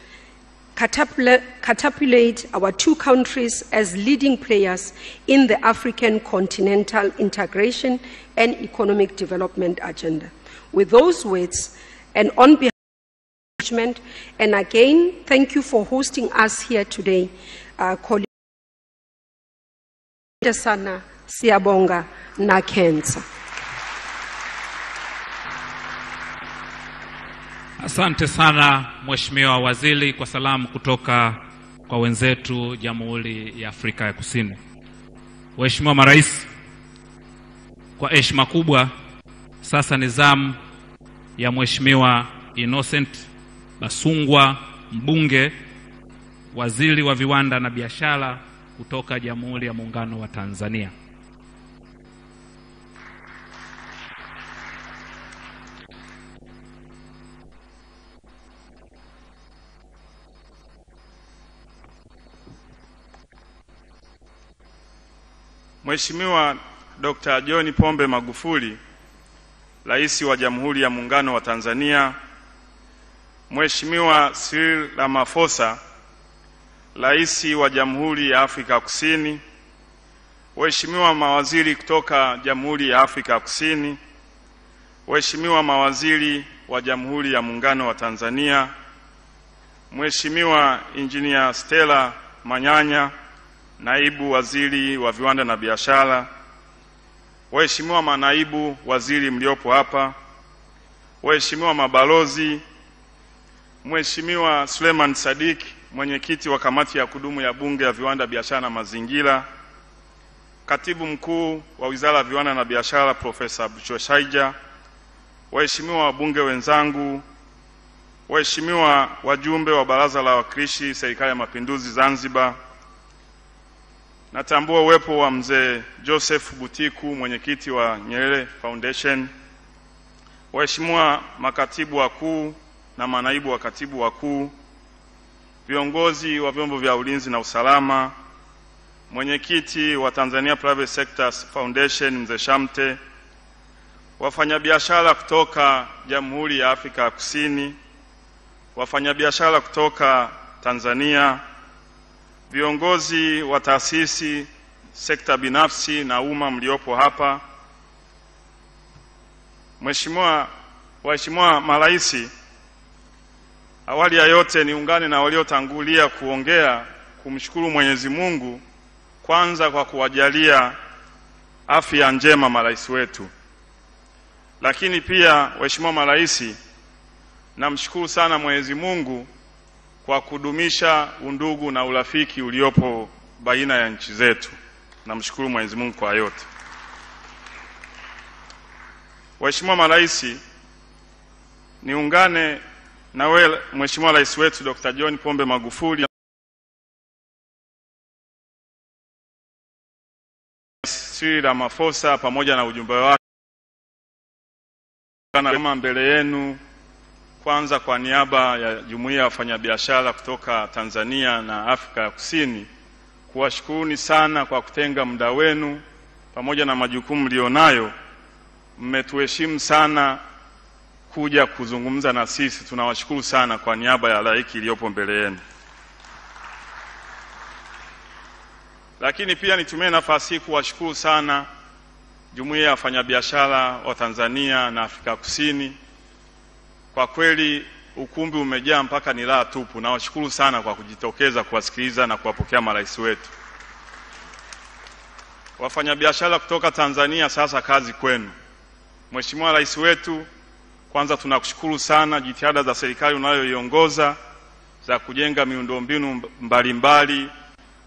catapult our two countries as leading players in the African continental integration and economic development agenda. With those words, and on behalf of the management, and again, thank you for hosting us here today, colleagues sana siyabonga na kenza. Asante sana Mheshimiwa Waziri kwa salamu kutoka kwa wenzetu Jamhuri ya Afrika ya Kusini. Mheshimiwa Marais, kwa heshima kubwa sasa ni zamu ya Mheshimiwa Innocent Basungwa, mbunge, waziri wa viwanda na biashara kutoka Jamhuri ya Muungano wa Tanzania. Mheshimiwa Dr. John Pombe Magufuli, Rais wa Jamhuri ya Muungano wa Tanzania, Mheshimiwa Ramaphosa, Rais wa Jamhuri ya Afrika Kusini, Waheshimiwa mawaziri kutoka Jamhuri ya Afrika Kusini, Waheshimiwa mawaziri wa Jamhuri ya Muungano wa Tanzania, Mheshimiwa Engineer Stella Manyanya, Naibu Waziri wa Viwanda na Biashara, Waheshimiwa manaibu waziri mliopo hapa, Waheshimiwa mabalozi, Mheshimiwa Suleiman Sadik, mwenyekiti wa kamati ya kudumu ya Bunge ya Viwanda, Biashara na Mazingira, Katibu Mkuu wa Wizara ya Viwanda na Biashara Profesa Buchoshaija, waheshimiwa wabunge wenzangu, waheshimiwa wajumbe wa Baraza la Wawakilishi Serikali ya Mapinduzi Zanzibar, natambua uwepo wa mzee Joseph Butiku, mwenyekiti wa Nyerere Foundation, waheshimiwa makatibu wakuu na manaibu wa katibu wakuu, viongozi wa vyombo vya ulinzi na usalama, mwenyekiti wa Tanzania Private Sectors Foundation mzee Shamte, wafanyabiashara kutoka Jamhuri ya Afrika ya Kusini, wafanyabiashara kutoka Tanzania, viongozi wa taasisi, sekta binafsi na umma mliopo hapa, waheshimiwa maraisi, awali ya yote niungane na waliotangulia kuongea kumshukuru Mwenyezi Mungu kwanza kwa kuwajalia afya njema marais wetu. Lakini pia waheshimiwa maraisi, namshukuru sana Mwenyezi Mungu kwa kudumisha undugu na urafiki uliopo baina ya nchi zetu. Namshukuru Mwenyezi Mungu kwa yote. Waheshimiwa maraisi, niungane na wewe Mheshimiwa Rais wetu Dr. John Pombe Magufuli, Rais Ramaphosa pamoja na ujumbe wake kama mbele yenu, kwanza kwa niaba ya Jumuiya ya Wafanyabiashara kutoka Tanzania na Afrika ya Kusini kuwashukuruni sana kwa kutenga muda wenu pamoja na majukumu mlionayo. Mmetuheshimu sana kuja kuzungumza na sisi. Tunawashukuru sana kwa niaba ya halaiki iliyopo mbele yenu. Lakini pia nitumie nafasi hii kuwashukuru sana Jumuiya ya Wafanyabiashara wa Tanzania na Afrika Kusini. Kwa kweli ukumbi umejaa mpaka ni raha tupu. Nawashukuru sana kwa kujitokeza kuwasikiliza na kuwapokea marais wetu. Wafanyabiashara kutoka Tanzania, sasa kazi kwenu. Mheshimiwa Rais wetu, kwanza tunakushukuru sana jitihada za serikali unayoiongoza za kujenga miundombinu mbalimbali,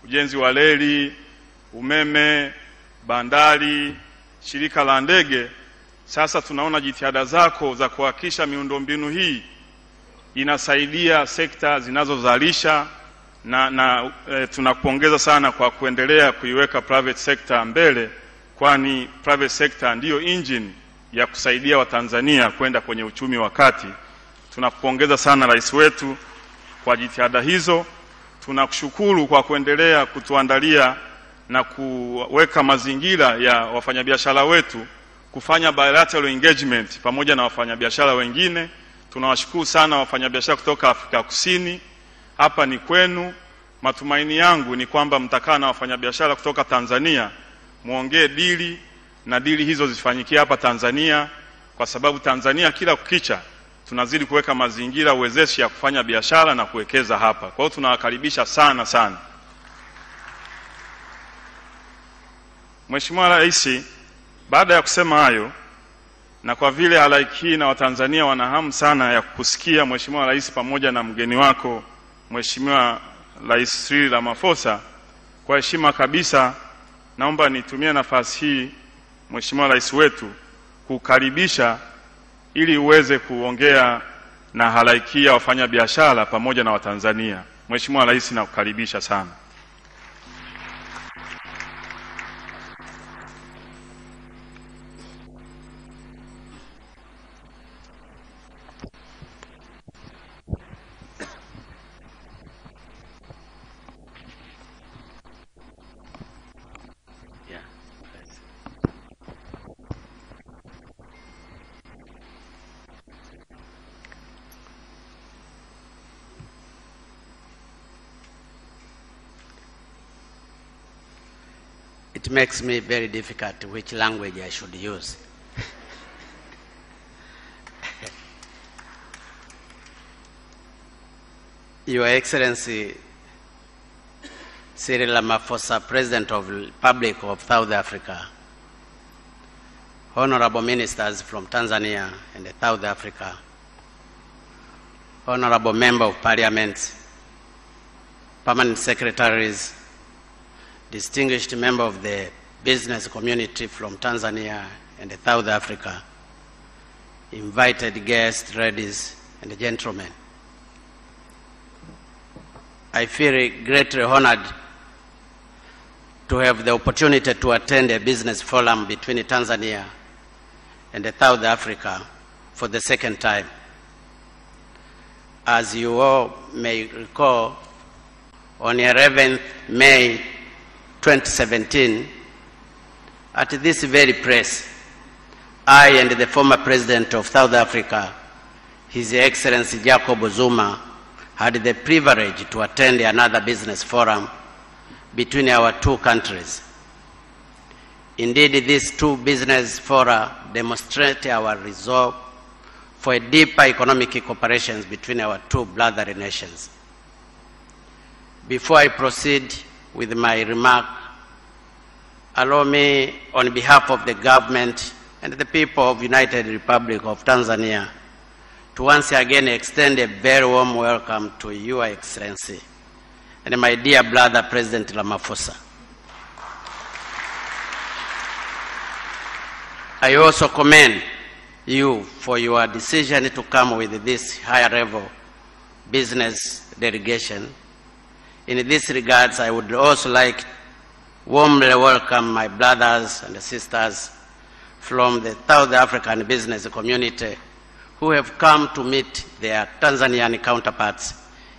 ujenzi wa reli, umeme, bandari, shirika la ndege. Sasa tunaona jitihada zako za kuhakikisha miundombinu hii inasaidia sekta zinazozalisha na tunakupongeza sana kwa kuendelea kuiweka private sector mbele, kwani private sector ndiyo engine ya kusaidia Watanzania kwenda kwenye uchumi wa kati. Tunakupongeza sana Rais wetu kwa jitihada hizo. Tunakushukuru kwa kuendelea kutuandalia na kuweka mazingira ya wafanyabiashara wetu kufanya bilateral engagement pamoja na wafanyabiashara wengine. Tunawashukuru sana wafanyabiashara kutoka Afrika Kusini. Hapa ni kwenu. Matumaini yangu ni kwamba mtakaa na wafanyabiashara kutoka Tanzania, muongee dili na dili hizo zifanyikie hapa Tanzania, kwa sababu Tanzania kila kukicha tunazidi kuweka mazingira uwezeshi ya kufanya biashara na kuwekeza hapa. Kwa hiyo tunawakaribisha sana sana. Mheshimiwa Rais, baada ya kusema hayo, na kwa vile halaiki na Watanzania wana hamu sana ya kusikia Mheshimiwa Rais pamoja na mgeni wako Mheshimiwa Rais Ramaphosa, kwa heshima kabisa naomba nitumie nafasi hii Mheshimiwa Rais wetu kukaribisha ili uweze kuongea na halaiki ya wafanyabiashara pamoja na Watanzania. Mheshimiwa Rais, nakukaribisha sana. It makes me very difficult which language I should use. Your Excellency Cyril Ramaphosa, President of the Republic of South Africa, Honorable Ministers from Tanzania and South Africa, Honorable Member of Parliament, Permanent Secretaries, distinguished member of the business community from Tanzania and South Africa, invited guests, ladies and gentlemen. I feel greatly honored to have the opportunity to attend a business forum between Tanzania and South Africa for the second time. As you all may recall, on 11th May 2017, at this very place, I and the former President of South Africa, His Excellency Jacob Zuma, had the privilege to attend another business forum between our two countries. Indeed, these two business fora demonstrate our resolve for a deeper economic cooperation between our two brotherly nations. Before I proceed with my remark, allow me, on behalf of the government and the people of the United Republic of Tanzania, to once again extend a very warm welcome to Your Excellency and my dear brother, President Ramaphosa. I also commend you for your decision to come with this higher-level business delegation. In this regards, I would also like to warmly welcome my brothers and sisters from the South African business community who have come to meet their Tanzanian counterparts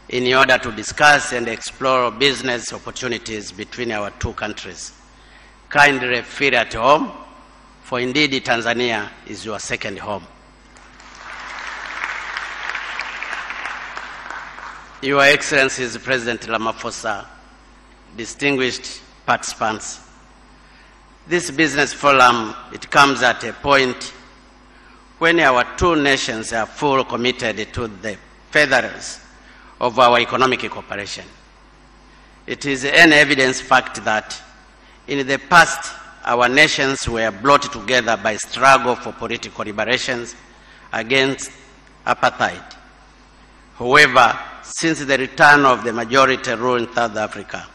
in order to discuss and explore business opportunities between our two countries. Kindly feel at home, for indeed Tanzania is your second home. Your Excellencies President Ramaphosa, distinguished participants, this business forum, it comes at a point when our two nations are fully committed to the furtherance of our economic cooperation. It is an evidence fact that in the past, our nations were brought together by struggle for political liberations against apartheid. However, since the return of the majority rule in South Africa,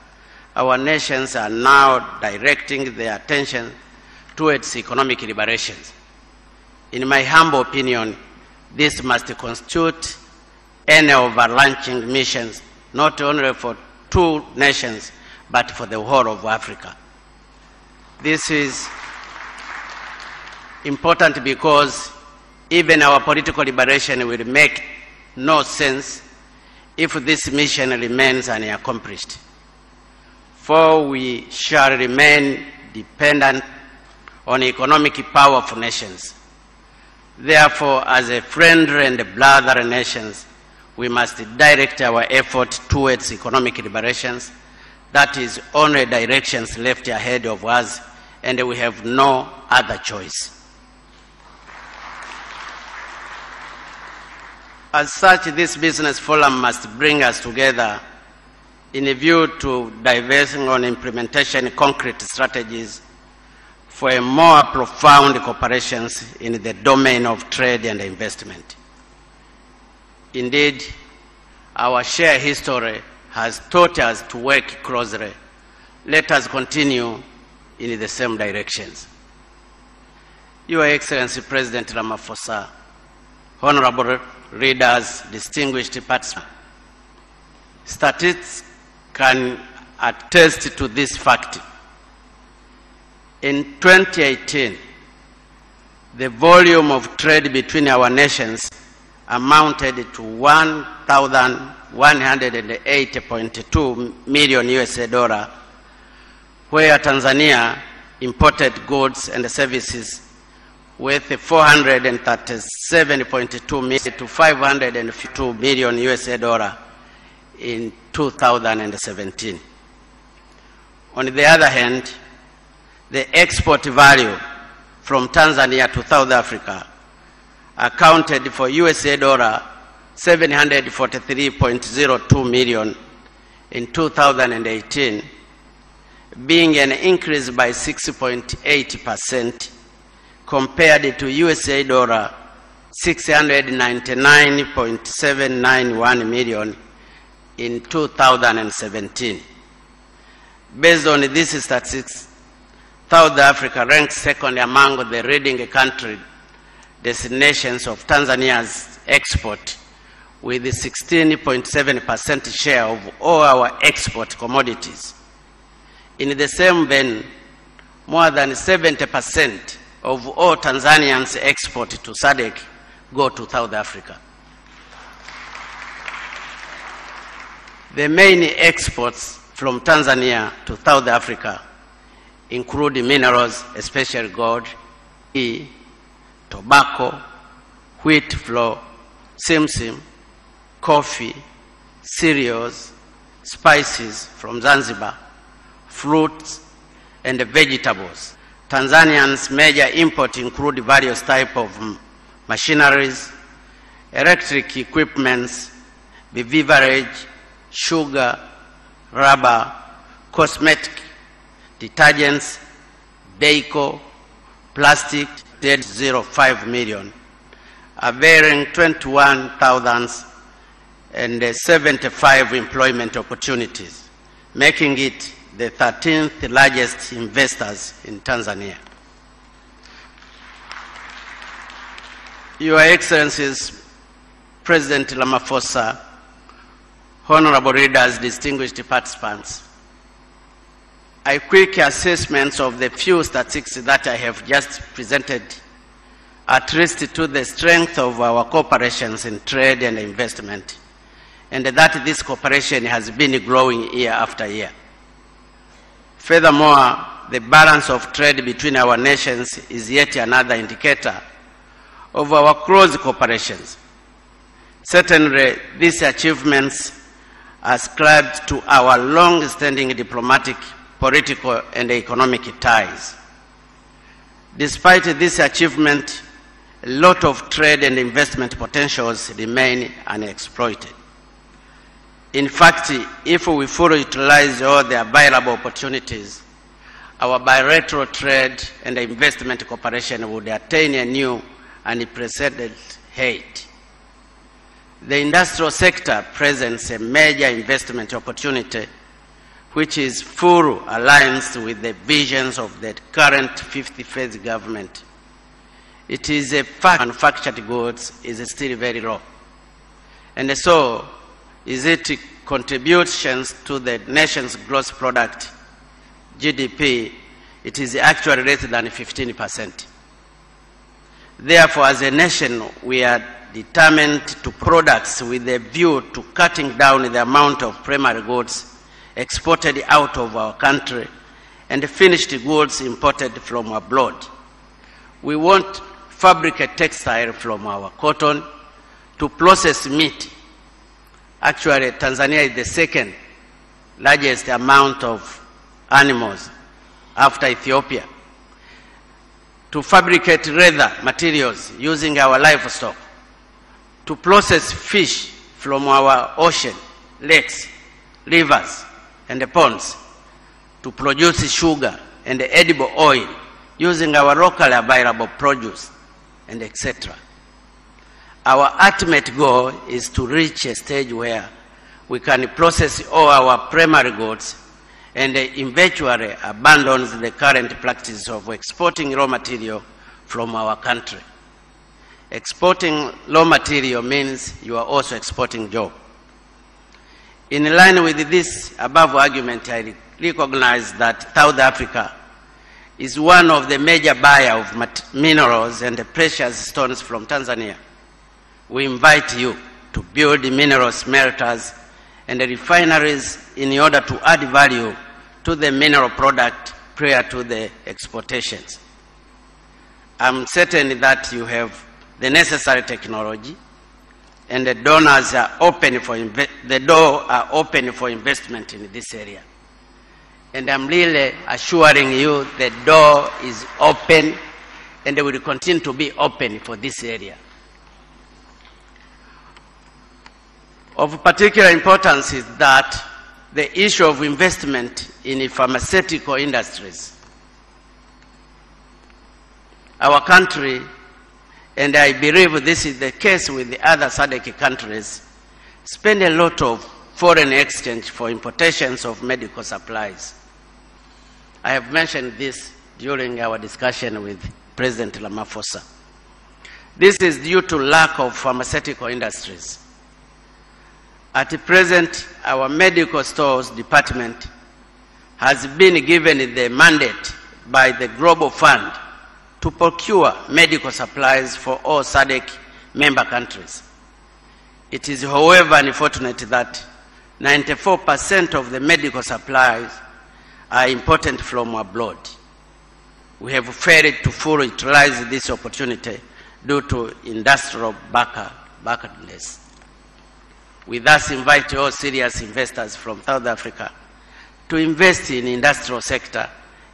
our nations are now directing their attention towards economic liberations. In my humble opinion, this must constitute an overarching mission, not only for two nations, but for the whole of Africa. This is important because even our political liberation will make no sense if this mission remains unaccomplished. For we shall remain dependent on economic powerful nations. Therefore, as a friendly and brotherly nations, we must direct our effort towards economic liberations. That is only directions left ahead of us, and we have no other choice. As such, this business forum must bring us together in a view to diverging on implementation concrete strategies for a more profound cooperation in the domain of trade and investment. Indeed, our shared history has taught us to work closely. Let us continue in the same directions. Your Excellency President Ramaphosa, honorable readers, distinguished participants, statistics can attest to this fact. In 2018, the volume of trade between our nations amounted to 1,108.2 million US dollar, where Tanzania imported goods and services worth 437.2 million to 552 million US dollar in 2017. On the other hand, the export value from Tanzania to South Africa accounted for USA dollar 743.02 million in 2018, being an increase by 6.8% compared to USA dollar 699.791 million in 2017. Based on these statistics, South Africa ranks second among the leading country destinations of Tanzania's export, with a 16.7% share of all our export commodities. In the same vein, more than 70% of all Tanzanians' export to SADC go to South Africa. The main exports from Tanzania to South Africa include minerals, especially gold, tea, tobacco, wheat flour, simsim, coffee, cereals, spices from Zanzibar, fruits, and vegetables. Tanzanians' major imports include various types of machineries, electric equipments, beverage, sugar, rubber, cosmetic, detergents, vehicle, plastic, 0.05 million, availing 21,075 employment opportunities, making it the 13th largest investors in Tanzania. Your Excellencies, President Ramaphosa, honorable readers, distinguished participants, a quick assessment of the few statistics that I have just presented attest to the strength of our cooperations in trade and investment and that this cooperation has been growing year after year. Furthermore, the balance of trade between our nations is yet another indicator of our close cooperations. Certainly, these achievements are ascribed to our long-standing diplomatic, political, and economic ties. Despite this achievement, a lot of trade and investment potentials remain unexploited. In fact, if we fully utilize all the available opportunities, our bilateral trade and investment cooperation would attain a new and unprecedented height. The industrial sector presents a major investment opportunity which is full aligned with the visions of the current 50th government. It is a fact manufactured goods is still very low. And so, is it contributions to the nation's gross product, GDP, it is actually less than 15%. Therefore, as a nation, we are determined to products with a view to cutting down the amount of primary goods exported out of our country and finished goods imported from abroad. We won't fabricate textile from our cotton to process meat. Actually, Tanzania is the second largest amount of animals after Ethiopia. To fabricate leather materials using our livestock, to process fish from our ocean, lakes, rivers, and ponds, to produce sugar and edible oil using our locally available produce, and etc. Our ultimate goal is to reach a stage where we can process all our primary goods and eventually abandon the current practice of exporting raw material from our country. Exporting raw material means you are also exporting jobs. In line with this above argument, I recognize that South Africa is one of the major buyers of minerals and precious stones from Tanzania. We invite you to build mineral smelters and refineries in order to add value to the mineral product prior to the exportations. I'm certain that you have the necessary technology and the donors are open for the door are open for investment in this area. And I'm really assuring you the door is open and will continue to be open for this area. Of particular importance is that the issue of investment in pharmaceutical industries. Our country, and I believe this is the case with the other SADC countries, spend a lot of foreign exchange for importations of medical supplies. I have mentioned this during our discussion with President Ramaphosa. This is due to lack of pharmaceutical industries. At present, our medical stores department has been given the mandate by the Global Fund to procure medical supplies for all SADC member countries. It is, however, unfortunate that 94% of the medical supplies are imported from abroad. We have failed to fully utilize this opportunity due to industrial backwardness. We thus invite all serious investors from South Africa to invest in the industrial sector,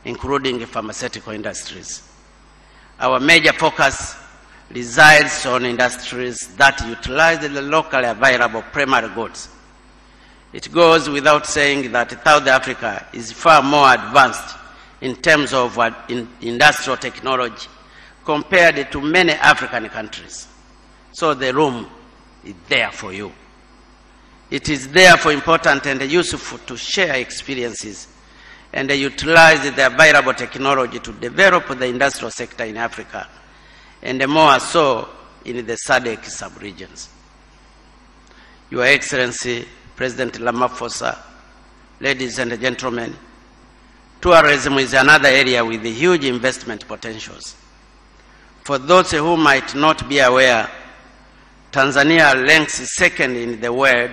including pharmaceutical industries. Our major focus resides on industries that utilize the locally available primary goods. It goes without saying that South Africa is far more advanced in terms of industrial technology compared to many African countries. So the room is there for you. It is therefore important and useful to share experiences and utilize the available technology to develop the industrial sector in Africa, and more so in the SADC sub-regions. Your Excellency, President Ramaphosa, ladies and gentlemen, tourism is another area with huge investment potentials. For those who might not be aware, Tanzania ranks second in the world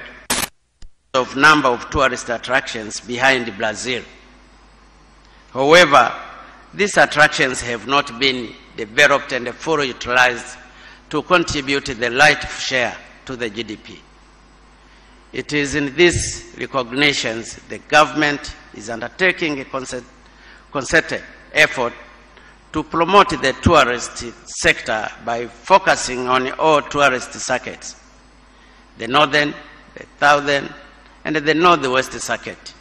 of number of tourist attractions behind Brazil. However, these attractions have not been developed and fully utilized to contribute the rightful share to the GDP. It is in these recognitions the government is undertaking a concerted effort to promote the tourist sector by focusing on all tourist circuits, the northern, the southern, and the northwest circuit.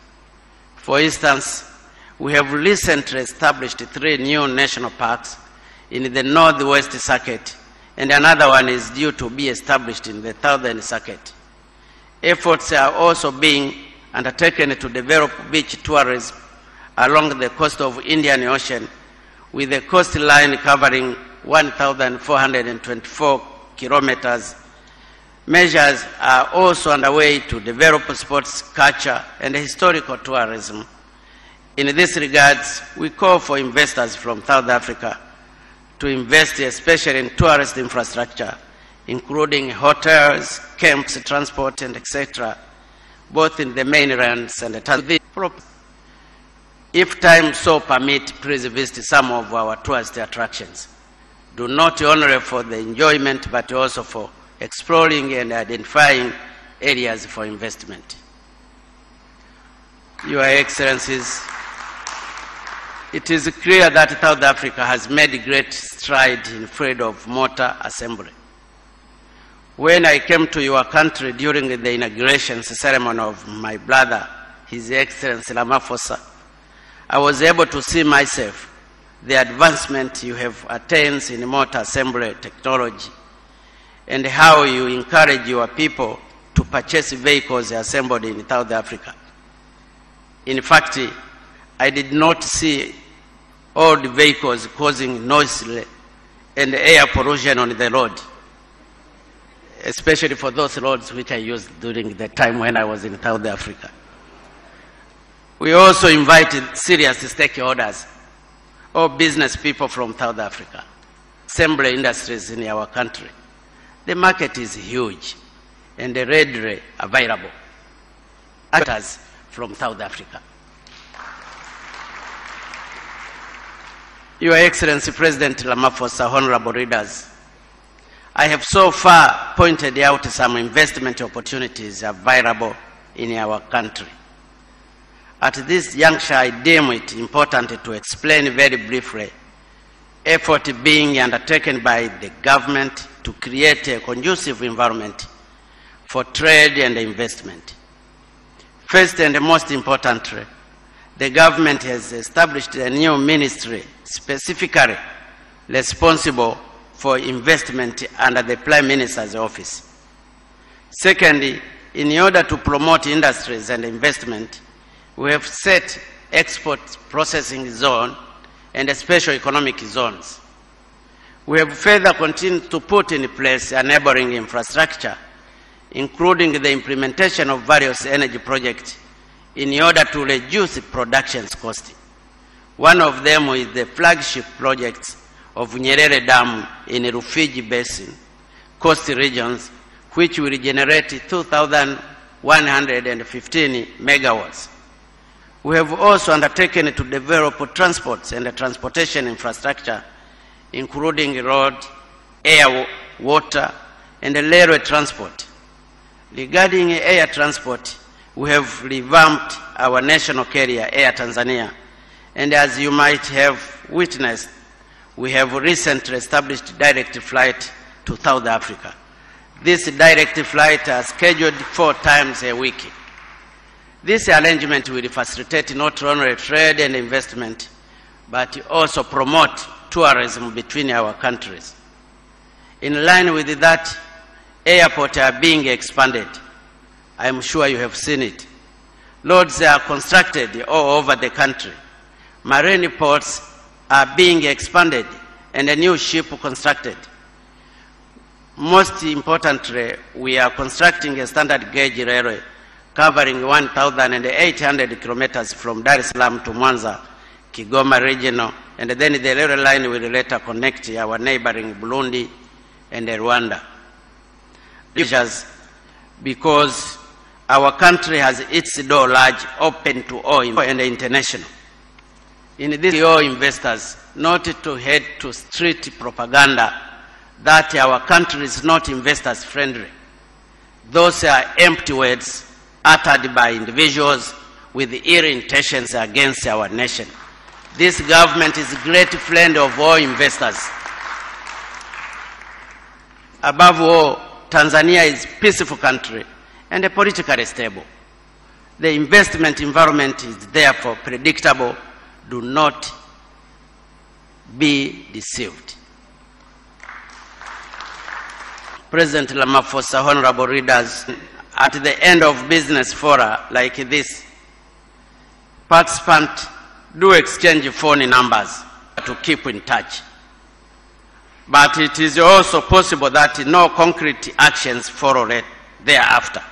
For instance, we have recently established 3 new national parks in the northwest circuit, and another one is due to be established in the southern circuit. Efforts are also being undertaken to develop beach tourism along the coast of Indian Ocean, with a coastline covering 1,424 kilometers. Measures are also underway to develop sports, culture, and historical tourism. In this regard, we call for investors from South Africa to invest especially in tourist infrastructure, including hotels, camps, transport, and etc., both in the mainlands and the If time so permit, please visit some of our tourist attractions. Do not only for the enjoyment, but also for exploring and identifying areas for investment. Your Excellencies, it is clear that South Africa has made great strides in field of motor assembly. When I came to your country during the inauguration ceremony of my brother, His Excellency Ramaphosa, I was able to see myself the advancement you have attained in motor assembly technology and how you encourage your people to purchase vehicles assembled in South Africa. In fact, I did not see old vehicles causing noise and air pollution on the road, especially for those roads which I used during the time when I was in South Africa. We also invited serious stakeholders, all business people from South Africa, assembly industries in our country. The market is huge and readily available. Actors from South Africa. Your Excellency President Ramaphosa, honorable leaders, I have so far pointed out some investment opportunities available in our country. At this juncture, I deem it important to explain very briefly effort being undertaken by the government to create a conducive environment for trade and investment. First and most importantly, the government has established a new ministry specifically responsible for investment under the Prime Minister's office. Secondly, in order to promote industries and investment, we have set export processing zone and special economic zones. We have further continued to put in place enabling infrastructure, including the implementation of various energy projects in order to reduce production cost. One of them is the flagship project of Nyerere Dam in Rufiji Basin, coast regions, which will generate 2,115 megawatts. We have also undertaken to develop transports and transportation infrastructure, including road, air, water, and railway transport. Regarding air transport, we have revamped our national carrier, Air Tanzania, and as you might have witnessed, we have recently established direct flight to South Africa. This direct flight is scheduled 4 times a week. This arrangement will facilitate not only trade and investment, but also promote tourism between our countries. In line with that, airports are being expanded. I am sure you have seen it. Roads are constructed all over the country. Marine ports are being expanded and a new ship constructed. Most importantly, we are constructing a standard gauge railway covering 1,800 kilometers from Dar es Salaam to Mwanza, Kigoma regional, and then the railway line will later connect our neighboring Burundi and Rwanda. Because our country has its door large open to all and international. In this, all investors not to head to street propaganda that our country is not investors friendly. Those are empty words uttered by individuals with ill intentions against our nation. This government is a great friend of all investors. Above all, Tanzania is a peaceful country and a politically stable. The investment environment is therefore predictable. Do not be deceived. President Ramaphosa, honorable readers, at the end of business fora like this, participants do exchange phone numbers to keep in touch. But it is also possible that no concrete actions follow thereafter.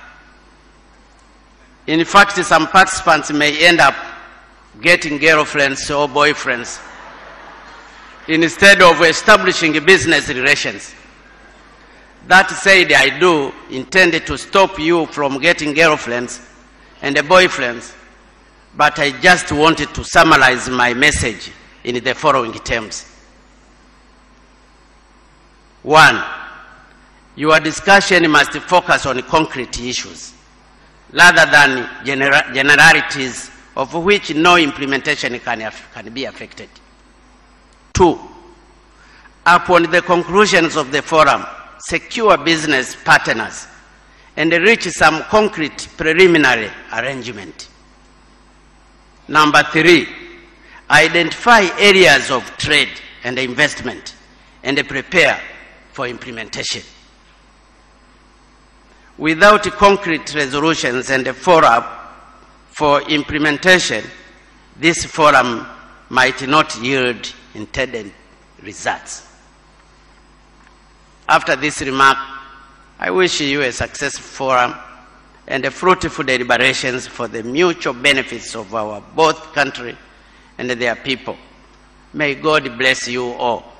In fact, some participants may end up getting girlfriends or boyfriends instead of establishing business relations. That said, I do intend to stop you from getting girlfriends and boyfriends, but I just wanted to summarize my message in the following terms. 1, your discussion must focus on concrete issues rather than generalities of which no implementation can be affected. 2, upon the conclusions of the forum, secure business partners and reach some concrete preliminary arrangement. Number 3, identify areas of trade and investment and prepare for implementation. Without concrete resolutions and a follow-up for implementation, this forum might not yield intended results. After this remark, I wish you a successful forum and a fruitful deliberations for the mutual benefits of our both country and their people. May God bless you all.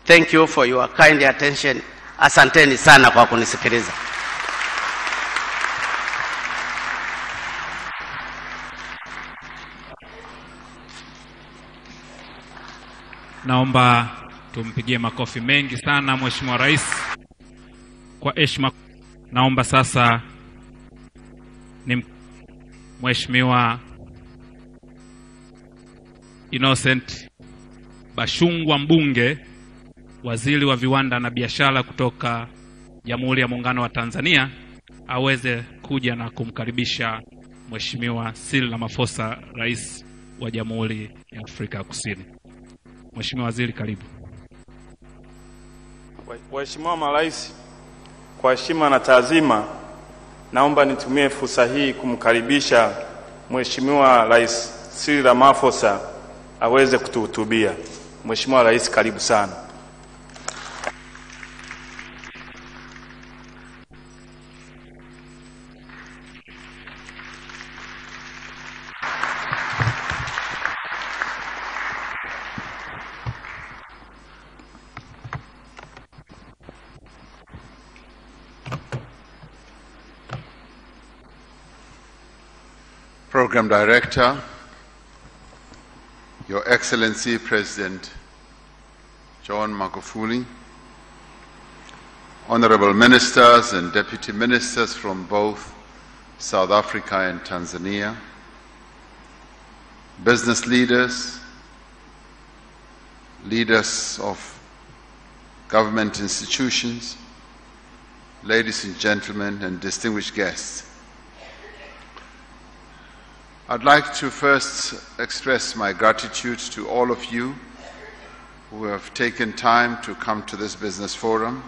Thank you for your kind attention. Asanteni sana kwa kunisikiliza. Naomba tumpigie makofi mengi sana Mheshimiwa Rais kwa heshima. Naomba sasa ni Mheshimiwa Innocent Bashungwa Mbunge, Waziri wa Viwanda na Biashara kutoka Jamhuri ya Muungano wa Tanzania, aweze kuja na kumkaribisha Mheshimiwa Cyril Ramaphosa, Rais wa Jamhuri ya Afrika Kusini. Mheshimiwa Waziri, karibu. Waheshimiwa marais, kwa heshima na taazima, naomba nitumie fursa hii kumkaribisha Mheshimiwa Rais Cyril Ramaphosa aweze kutuhutubia. Mheshimiwa Rais, karibu sana. Program Director, Your Excellency President John Magufuli, Honorable Ministers and Deputy Ministers from both South Africa and Tanzania, business leaders, leaders of government institutions, ladies and gentlemen, and distinguished guests. I'd like to first express my gratitude to all of you who have taken time to come to this business forum.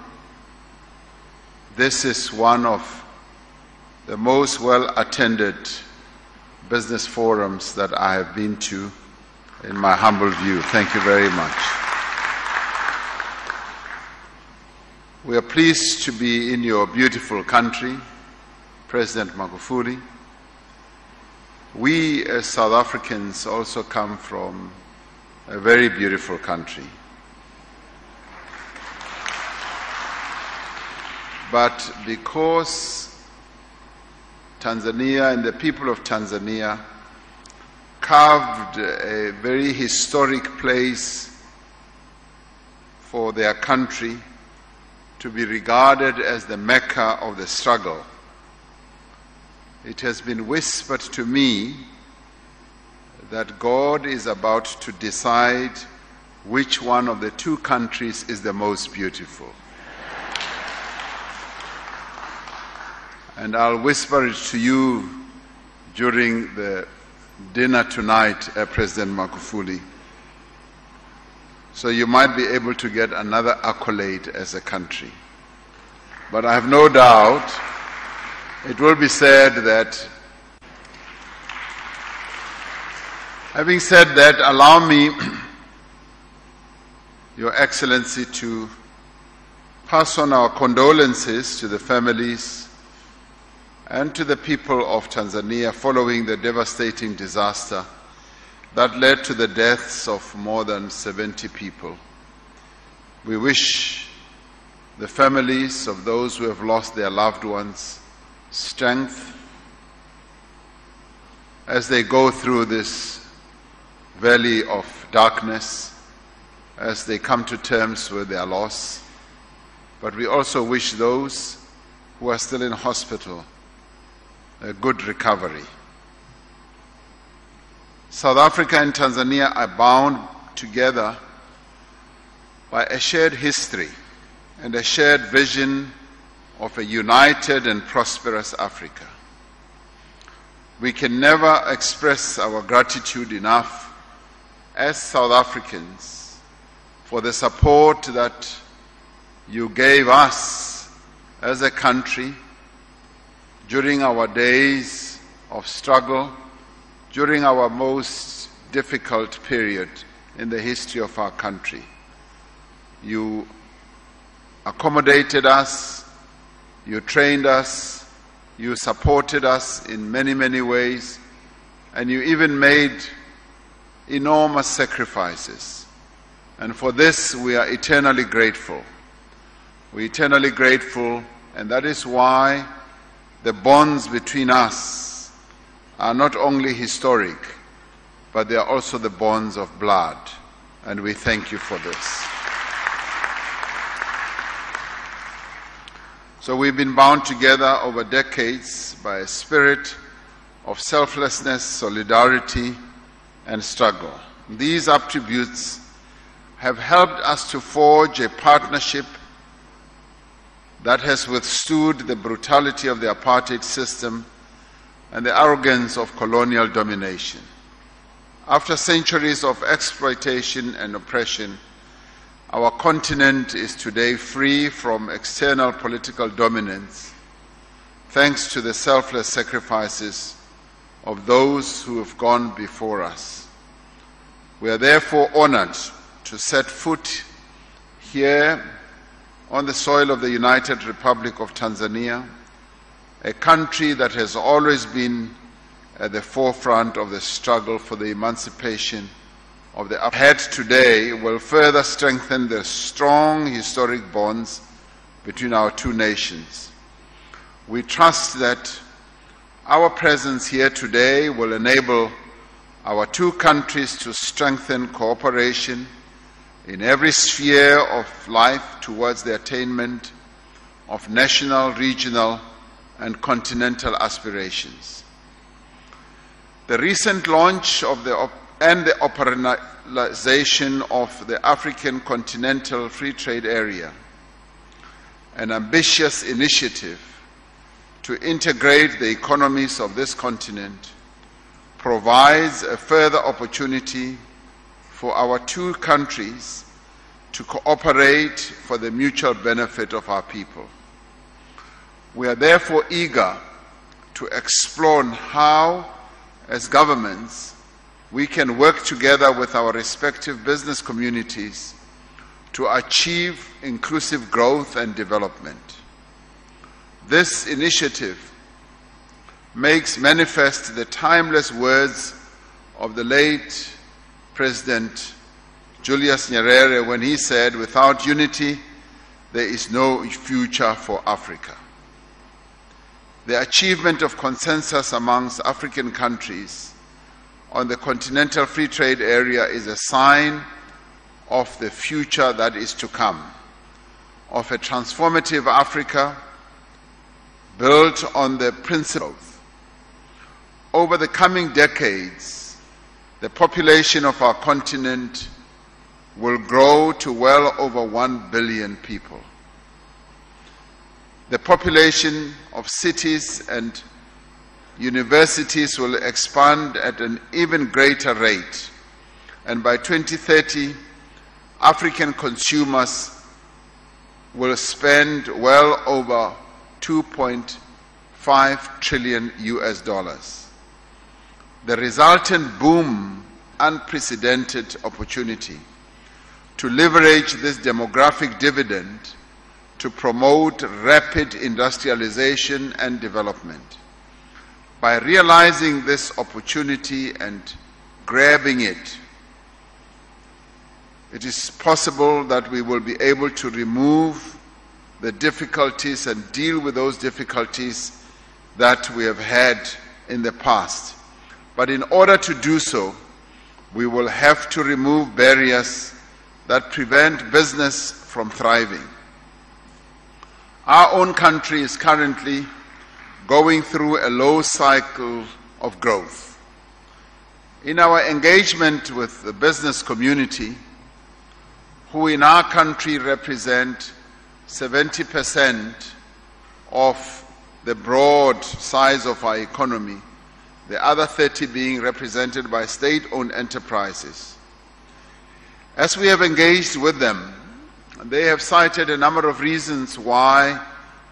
This is one of the most well-attended business forums that I have been to in my humble view. Thank you very much. We are pleased to be in your beautiful country, President Magufuli. We as South Africans also come from a very beautiful country. But because Tanzania and the people of Tanzania carved a very historic place for their country to be regarded as the Mecca of the struggle. It has been whispered to me that God is about to decide which one of the two countries is the most beautiful. And I'll whisper it to you during the dinner tonight, President Magufuli. So you might be able to get another accolade as a country. But I have no doubt it will be said that, having said that, allow me, Your Excellency, to pass on our condolences to the families and to the people of Tanzania following the devastating disaster that led to the deaths of more than 70 people. We wish the families of those who have lost their loved ones strength as they go through this valley of darkness, as they come to terms with their loss. But we also wish those who are still in hospital a good recovery. South Africa and Tanzania are bound together by a shared history and a shared vision of a united and prosperous Africa. We can never express our gratitude enough as South Africans for the support that you gave us as a country during our days of struggle, during our most difficult period in the history of our country. You accommodated us, you trained us, you supported us in many, many ways, and you even made enormous sacrifices. And for this we are eternally grateful. We're eternally grateful, and that is why the bonds between us are not only historic, but they are also the bonds of blood, and we thank you for this. So we've been bound together over decades by a spirit of selflessness, solidarity, and struggle. These attributes have helped us to forge a partnership that has withstood the brutality of the apartheid system and the arrogance of colonial domination. After centuries of exploitation and oppression, our continent is today free from external political dominance, thanks to the selfless sacrifices of those who have gone before us. We are therefore honored to set foot here on the soil of the United Republic of Tanzania, a country that has always been at the forefront of the struggle for the emancipation of the ahead today will further strengthen the strong historic bonds between our two nations. We trust that our presence here today will enable our two countries to strengthen cooperation in every sphere of life towards the attainment of national, regional, and continental aspirations. The recent launch of the operationalization of the African Continental Free Trade Area, an ambitious initiative to integrate the economies of this continent, provides a further opportunity for our two countries to cooperate for the mutual benefit of our people. We are therefore eager to explore how, as governments, we can work together with our respective business communities to achieve inclusive growth and development. This initiative makes manifest the timeless words of the late President Julius Nyerere when he said, "Without unity, there is no future for Africa." the achievement of consensus amongst African countries on the continental free trade area is a sign of the future that is to come, of a transformative Africa built on the principles. Over the coming decades, the population of our continent will grow to well over 1 billion people. The population of cities and universities will expand at an even greater rate, and by 2030, African consumers will spend well over 2.5 trillion US dollars. The resultant boom, unprecedented opportunity to leverage this demographic dividend to promote rapid industrialization and development. By realizing this opportunity and grabbing it, it is possible that we will be able to remove the difficulties and deal with those difficulties that we have had in the past. But in order to do so, we will have to remove barriers that prevent business from thriving. Our own country is currently going through a low cycle of growth. In our engagement with the business community, who in our country represent 70% of the broad size of our economy, the other 30 being represented by state-owned enterprises. As we have engaged with them, they have cited a number of reasons why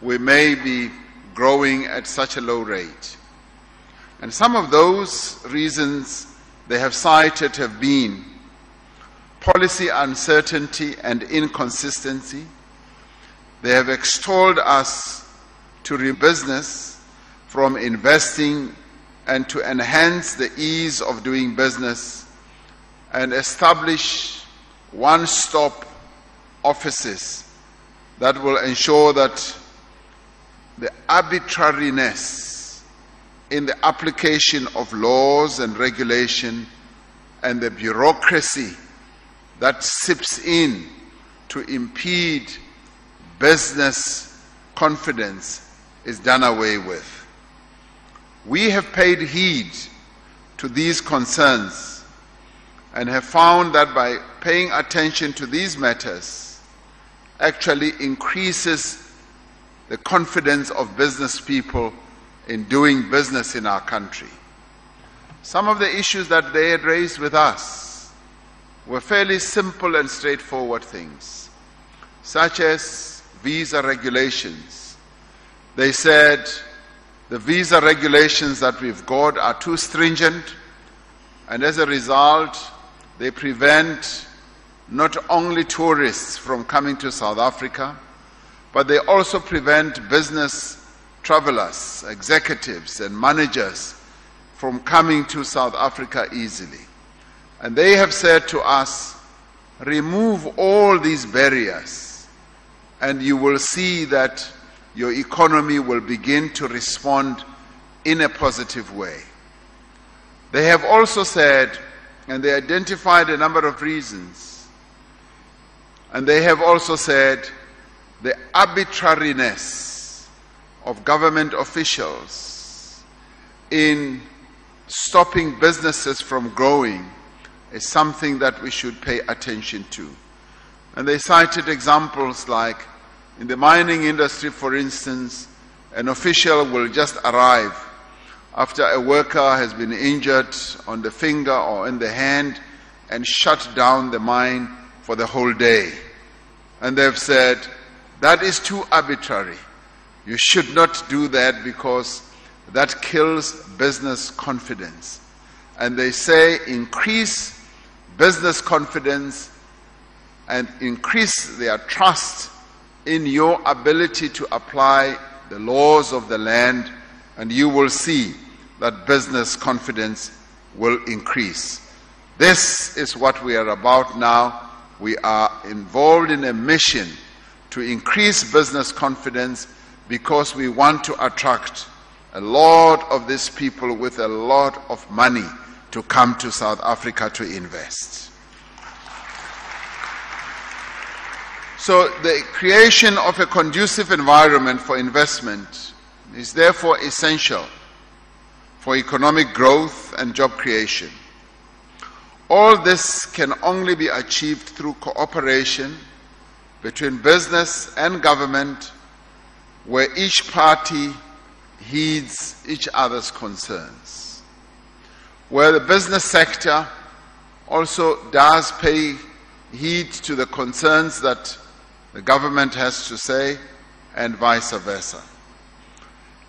we may be growing at such a low rate. And some of those reasons they have cited have been policy uncertainty and inconsistency. They have extolled us to business from investing and to enhance the ease of doing business and establish one-stop offices that will ensure that the arbitrariness in the application of laws and regulation and the bureaucracy that seeps in to impede business confidence is done away with. We have paid heed to these concerns and have found that by paying attention to these matters actually increases the confidence of business people in doing business in our country. Some of the issues that they had raised with us were fairly simple and straightforward things, such as visa regulations. They said the visa regulations that we've got are too stringent, and as a result, they prevent not only tourists from coming to South Africa, but they also prevent business travelers, executives and managers from coming to South Africa easily. And they have said to us, remove all these barriers and you will see that your economy will begin to respond in a positive way. They have also said, and they identified a number of reasons, and they have also said the arbitrariness of government officials in stopping businesses from growing is something that we should pay attention to. And they cited examples like in the mining industry, for instance, an official will just arrive after a worker has been injured on the finger or in the hand and shut down the mine for the whole day. And they've said, that is too arbitrary. You should not do that because that kills business confidence. And they say increase business confidence and increase their trust in your ability to apply the laws of the land, and you will see that business confidence will increase. This is what we are about now. We are involved in a mission to increase business confidence because we want to attract a lot of these people with a lot of money to come to South Africa to invest. So the creation of a conducive environment for investment is therefore essential for economic growth and job creation. All this can only be achieved through cooperation between business and government, where each party heeds each other's concerns. Where the business sector also does pay heed to the concerns that the government has to say, and vice versa.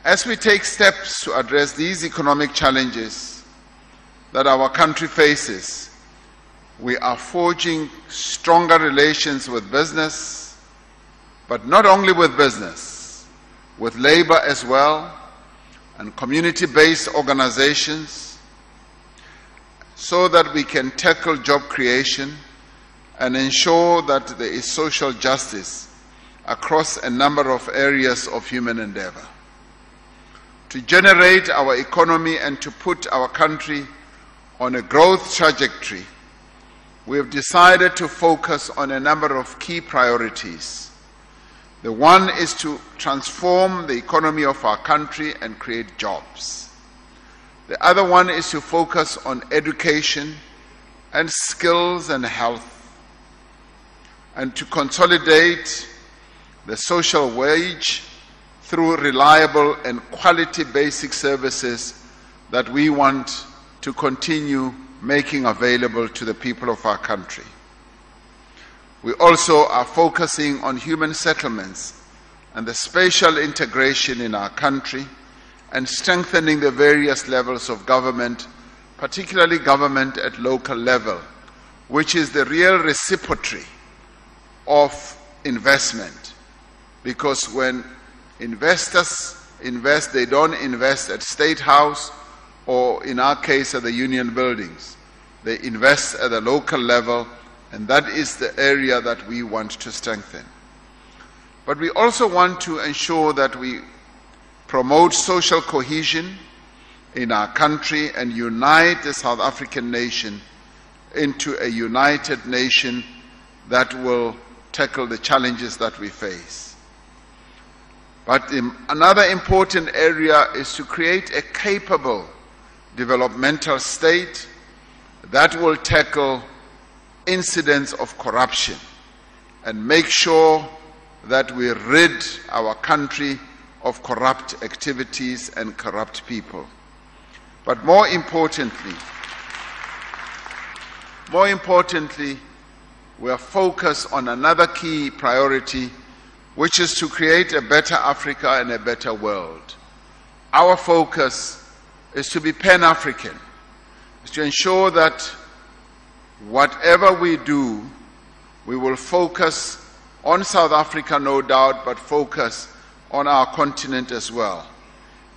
As we take steps to address these economic challenges that our country faces, we are forging stronger relations with business, but not only with business, with labor as well, and community-based organizations, so that we can tackle job creation and ensure that there is social justice across a number of areas of human endeavor. To generate our economy and to put our country on a growth trajectory, we have decided to focus on a number of key priorities. The one is to transform the economy of our country and create jobs. The other one is to focus on education and skills and health, and to consolidate the social wage through reliable and quality basic services that we want to continue making available to the people of our country. We also are focusing on human settlements and the spatial integration in our country, and strengthening the various levels of government, particularly government at local level, which is the real reciprocity of investment. Because when investors invest, they don't invest at State House or, in our case, at the union buildings. They invest at the local level, and that is the area that we want to strengthen. But we also want to ensure that we promote social cohesion in our country and unite the South African nation into a united nation that will tackle the challenges that we face. But another important area is to create a capable developmental state that will tackle incidents of corruption and make sure that we rid our country of corrupt activities and corrupt people. But more importantly, we are focused on another key priority, which is to create a better Africa and a better world. Our focus is to be Pan-African, is to ensure that whatever we do, we will focus on South Africa, no doubt, but focus on our continent as well.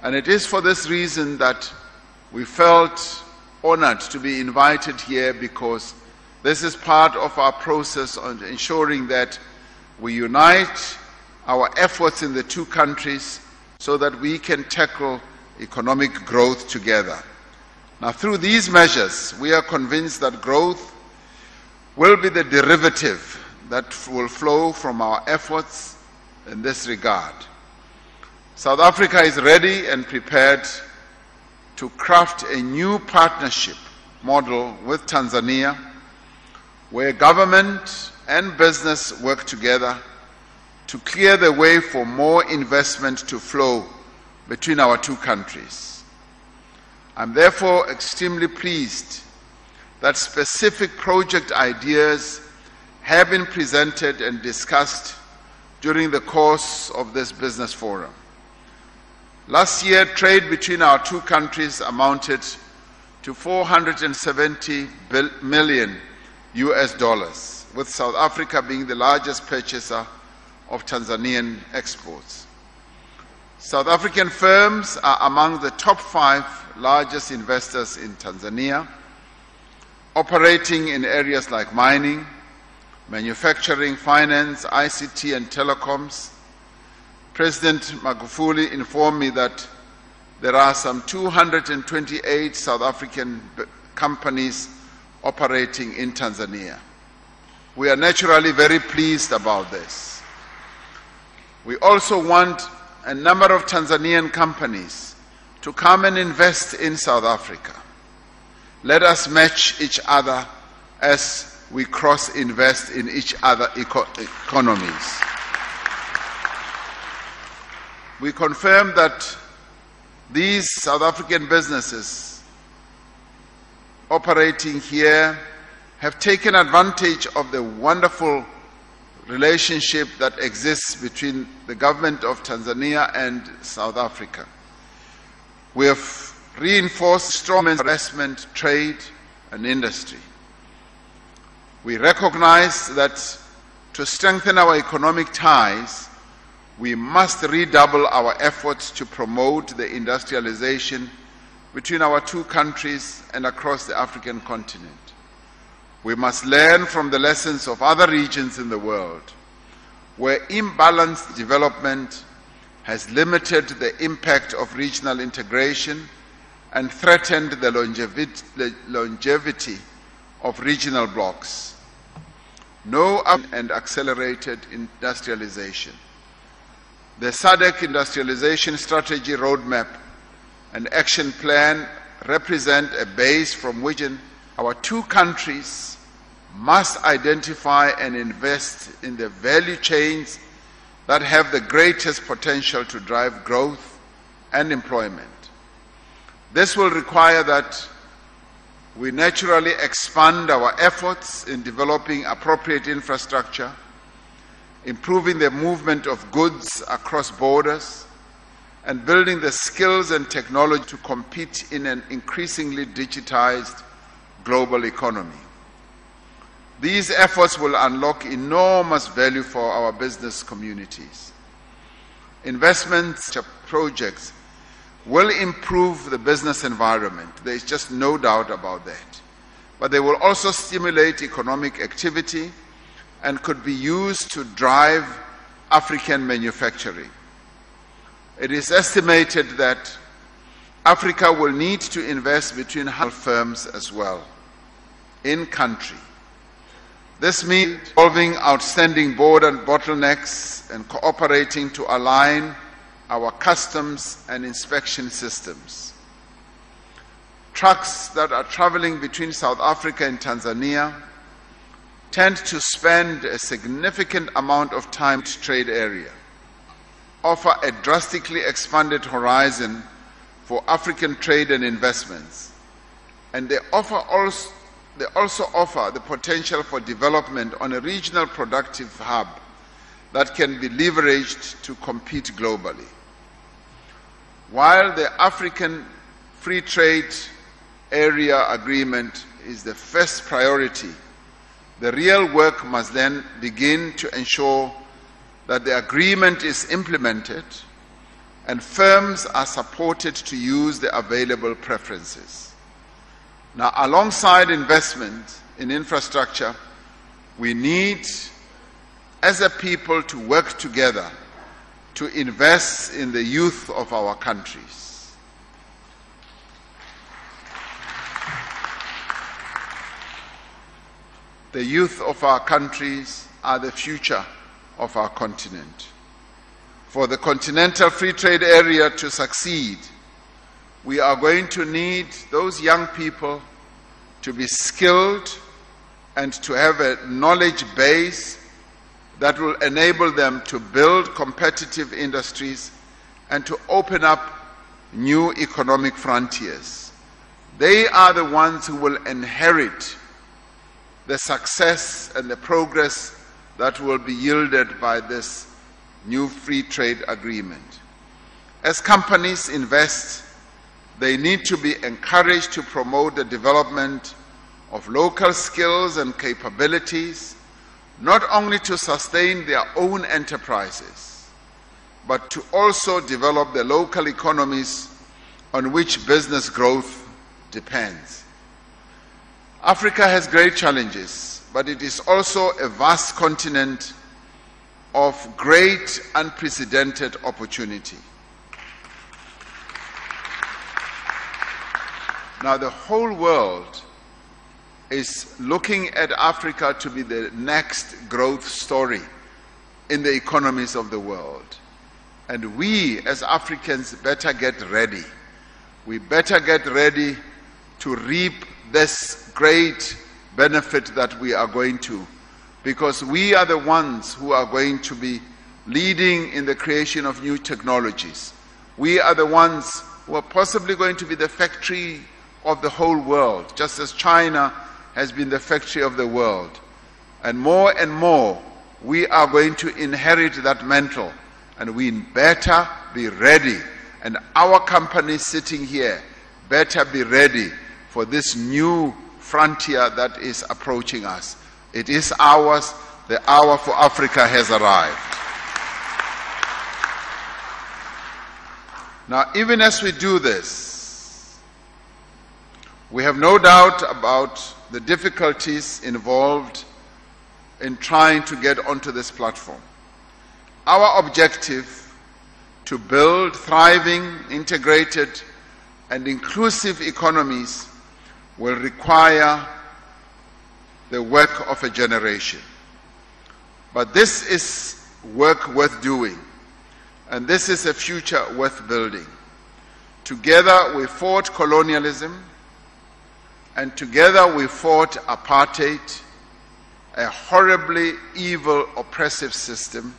And it is for this reason that we felt honored to be invited here, because this is part of our process on ensuring that we unite our efforts in the two countries so that we can tackle economic growth together. Now, through these measures, we are convinced that growth will be the derivative that will flow from our efforts in this regard. South Africa is ready and prepared to craft a new partnership model with Tanzania, where government and business work together to clear the way for more investment to flow between our two countries. I'm therefore extremely pleased that specific project ideas have been presented and discussed during the course of this business forum. Last year, trade between our two countries amounted to $470 million US, with South Africa being the largest purchaser of Tanzanian exports. South African firms are among the top 5 largest investors in Tanzania, operating in areas like mining, manufacturing, finance, ICT, and telecoms. President Magufuli informed me that there are some 228 South African companies operating in Tanzania. We are naturally very pleased about this. We also want a number of Tanzanian companies to come and invest in South Africa. Let us match each other as we cross-invest in each other's economies. We confirm that these South African businesses operating here have taken advantage of the wonderful relationship that exists between the government of Tanzania and South Africa. We have reinforced strong investment, trade, and industry. We recognize that to strengthen our economic ties, we must redouble our efforts to promote the industrialization between our two countries and across the African continent. We must learn from the lessons of other regions in the world where imbalanced development has limited the impact of regional integration and threatened the longevity of regional blocs. No and accelerated industrialization. The SADC Industrialization Strategy Roadmap and Action Plan represent a base from which our two countries must identify and invest in the value chains that have the greatest potential to drive growth and employment. This will require that we naturally expand our efforts in developing appropriate infrastructure, improving the movement of goods across borders, and building the skills and technology to compete in an increasingly digitized global economy. These efforts will unlock enormous value for our business communities. Investments projects will improve the business environment. There is just no doubt about that. But they will also stimulate economic activity and could be used to drive African manufacturing. It is estimated that Africa will need to invest between firms as well, in country. This means solving outstanding border bottlenecks and cooperating to align our customs and inspection systems. Trucks that are traveling between South Africa and Tanzania tend to spend a significant amount of time in the trade area, offer a drastically expanded horizon for African trade and investments, and they also offer the potential for development on a regional productive hub that can be leveraged to compete globally. While the African Free Trade Area Agreement is the first priority, the real work must then begin to ensure that the agreement is implemented and firms are supported to use the available preferences. Now, alongside investment in infrastructure, we need, as a people, to work together to invest in the youth of our countries. The youth of our countries are the future of our continent. For the Continental Free Trade Area to succeed, we are going to need those young people to be skilled and to have a knowledge base that will enable them to build competitive industries and to open up new economic frontiers. They are the ones who will inherit the success and the progress that will be yielded by this new free trade agreement. As companies invest, they need to be encouraged to promote the development of local skills and capabilities, not only to sustain their own enterprises, but to also develop the local economies on which business growth depends. Africa has great challenges, but it is also a vast continent of great unprecedented opportunity. Now the whole world is looking at Africa to be the next growth story in the economies of the world. And we as Africans better get ready. We better get ready to reap this great benefit that we are going to, because we are the ones who are going to be leading in the creation of new technologies. We are the ones who are possibly going to be the factory of the whole world, just as China has been the factory of the world. And more, we are going to inherit that mantle, and we better be ready. And our companies sitting here better be ready for this new frontier that is approaching us. It is ours. The hour for Africa has arrived. Now, even as we do this, we have no doubt about the difficulties involved in trying to get onto this platform. Our objective to build thriving, integrated, and inclusive economies will require the work of a generation. But this is work worth doing, and this is a future worth building. Together we fought colonialism, and together we fought apartheid, a horribly evil, oppressive system.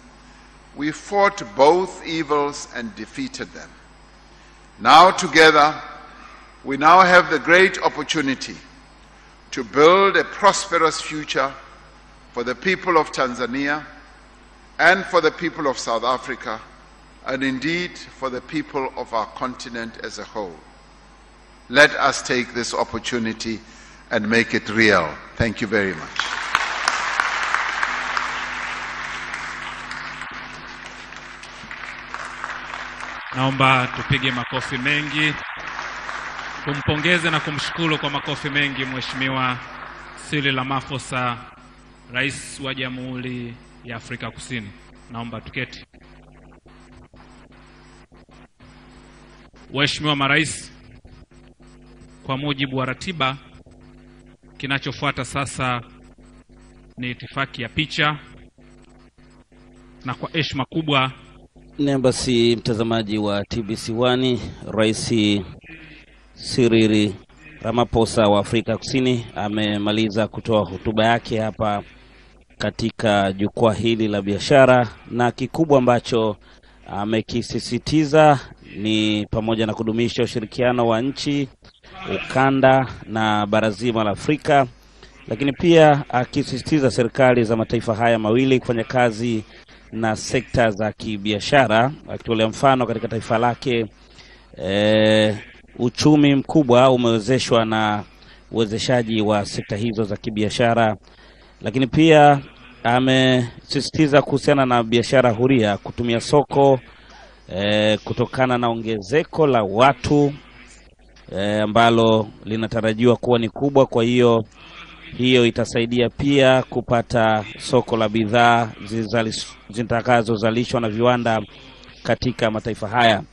We fought both evils and defeated them. Now together, we now have the great opportunity to build a prosperous future for the people of Tanzania and for the people of South Africa, and indeed for the people of our continent as a whole. Let us take this opportunity and make it real. Thank you very much. Naomba tupige makofi mengi, kumpongeze na kumshukuru kwa makofi mengi Mheshimiwa Cyril Ramaphosa, Rais wa Jamhuri ya Afrika Kusini. Naomba tuketi. Waheshimiwa marais, kwa mujibu wa ratiba, kinachofuata sasa ni itifaki ya picha, na kwa heshima kubwa Basi mtazamaji wa TBC1, Rais Cyril Ramaphosa wa Afrika Kusini amemaliza kutoa hotuba yake hapa katika jukwaa hili la biashara, na kikubwa ambacho amekisisitiza ni pamoja na kudumisha ushirikiano wa nchi, ukanda na bara zima la Afrika, lakini pia akisisitiza serikali za mataifa haya mawili kufanya kazi na sekta za kibiashara, akitolea mfano katika taifa lake uchumi mkubwa umewezeshwa na uwezeshaji wa sekta hizo za kibiashara. Lakini pia amesisitiza kuhusiana na biashara huria, kutumia soko kutokana na ongezeko la watu ambalo linatarajiwa kuwa ni kubwa. Kwa hiyo itasaidia pia kupata soko la bidhaa zitakazozalishwa na viwanda katika mataifa haya.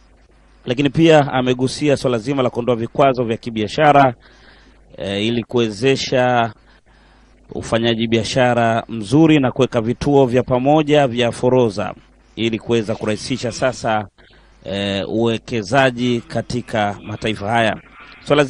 Lakini pia amegusia swala zima la kuondoa vikwazo vya kibiashara ili kuwezesha ufanyaji biashara mzuri na kuweka vituo vya pamoja vya forodha ili kuweza kurahisisha sasa uwekezaji katika mataifa haya. Swala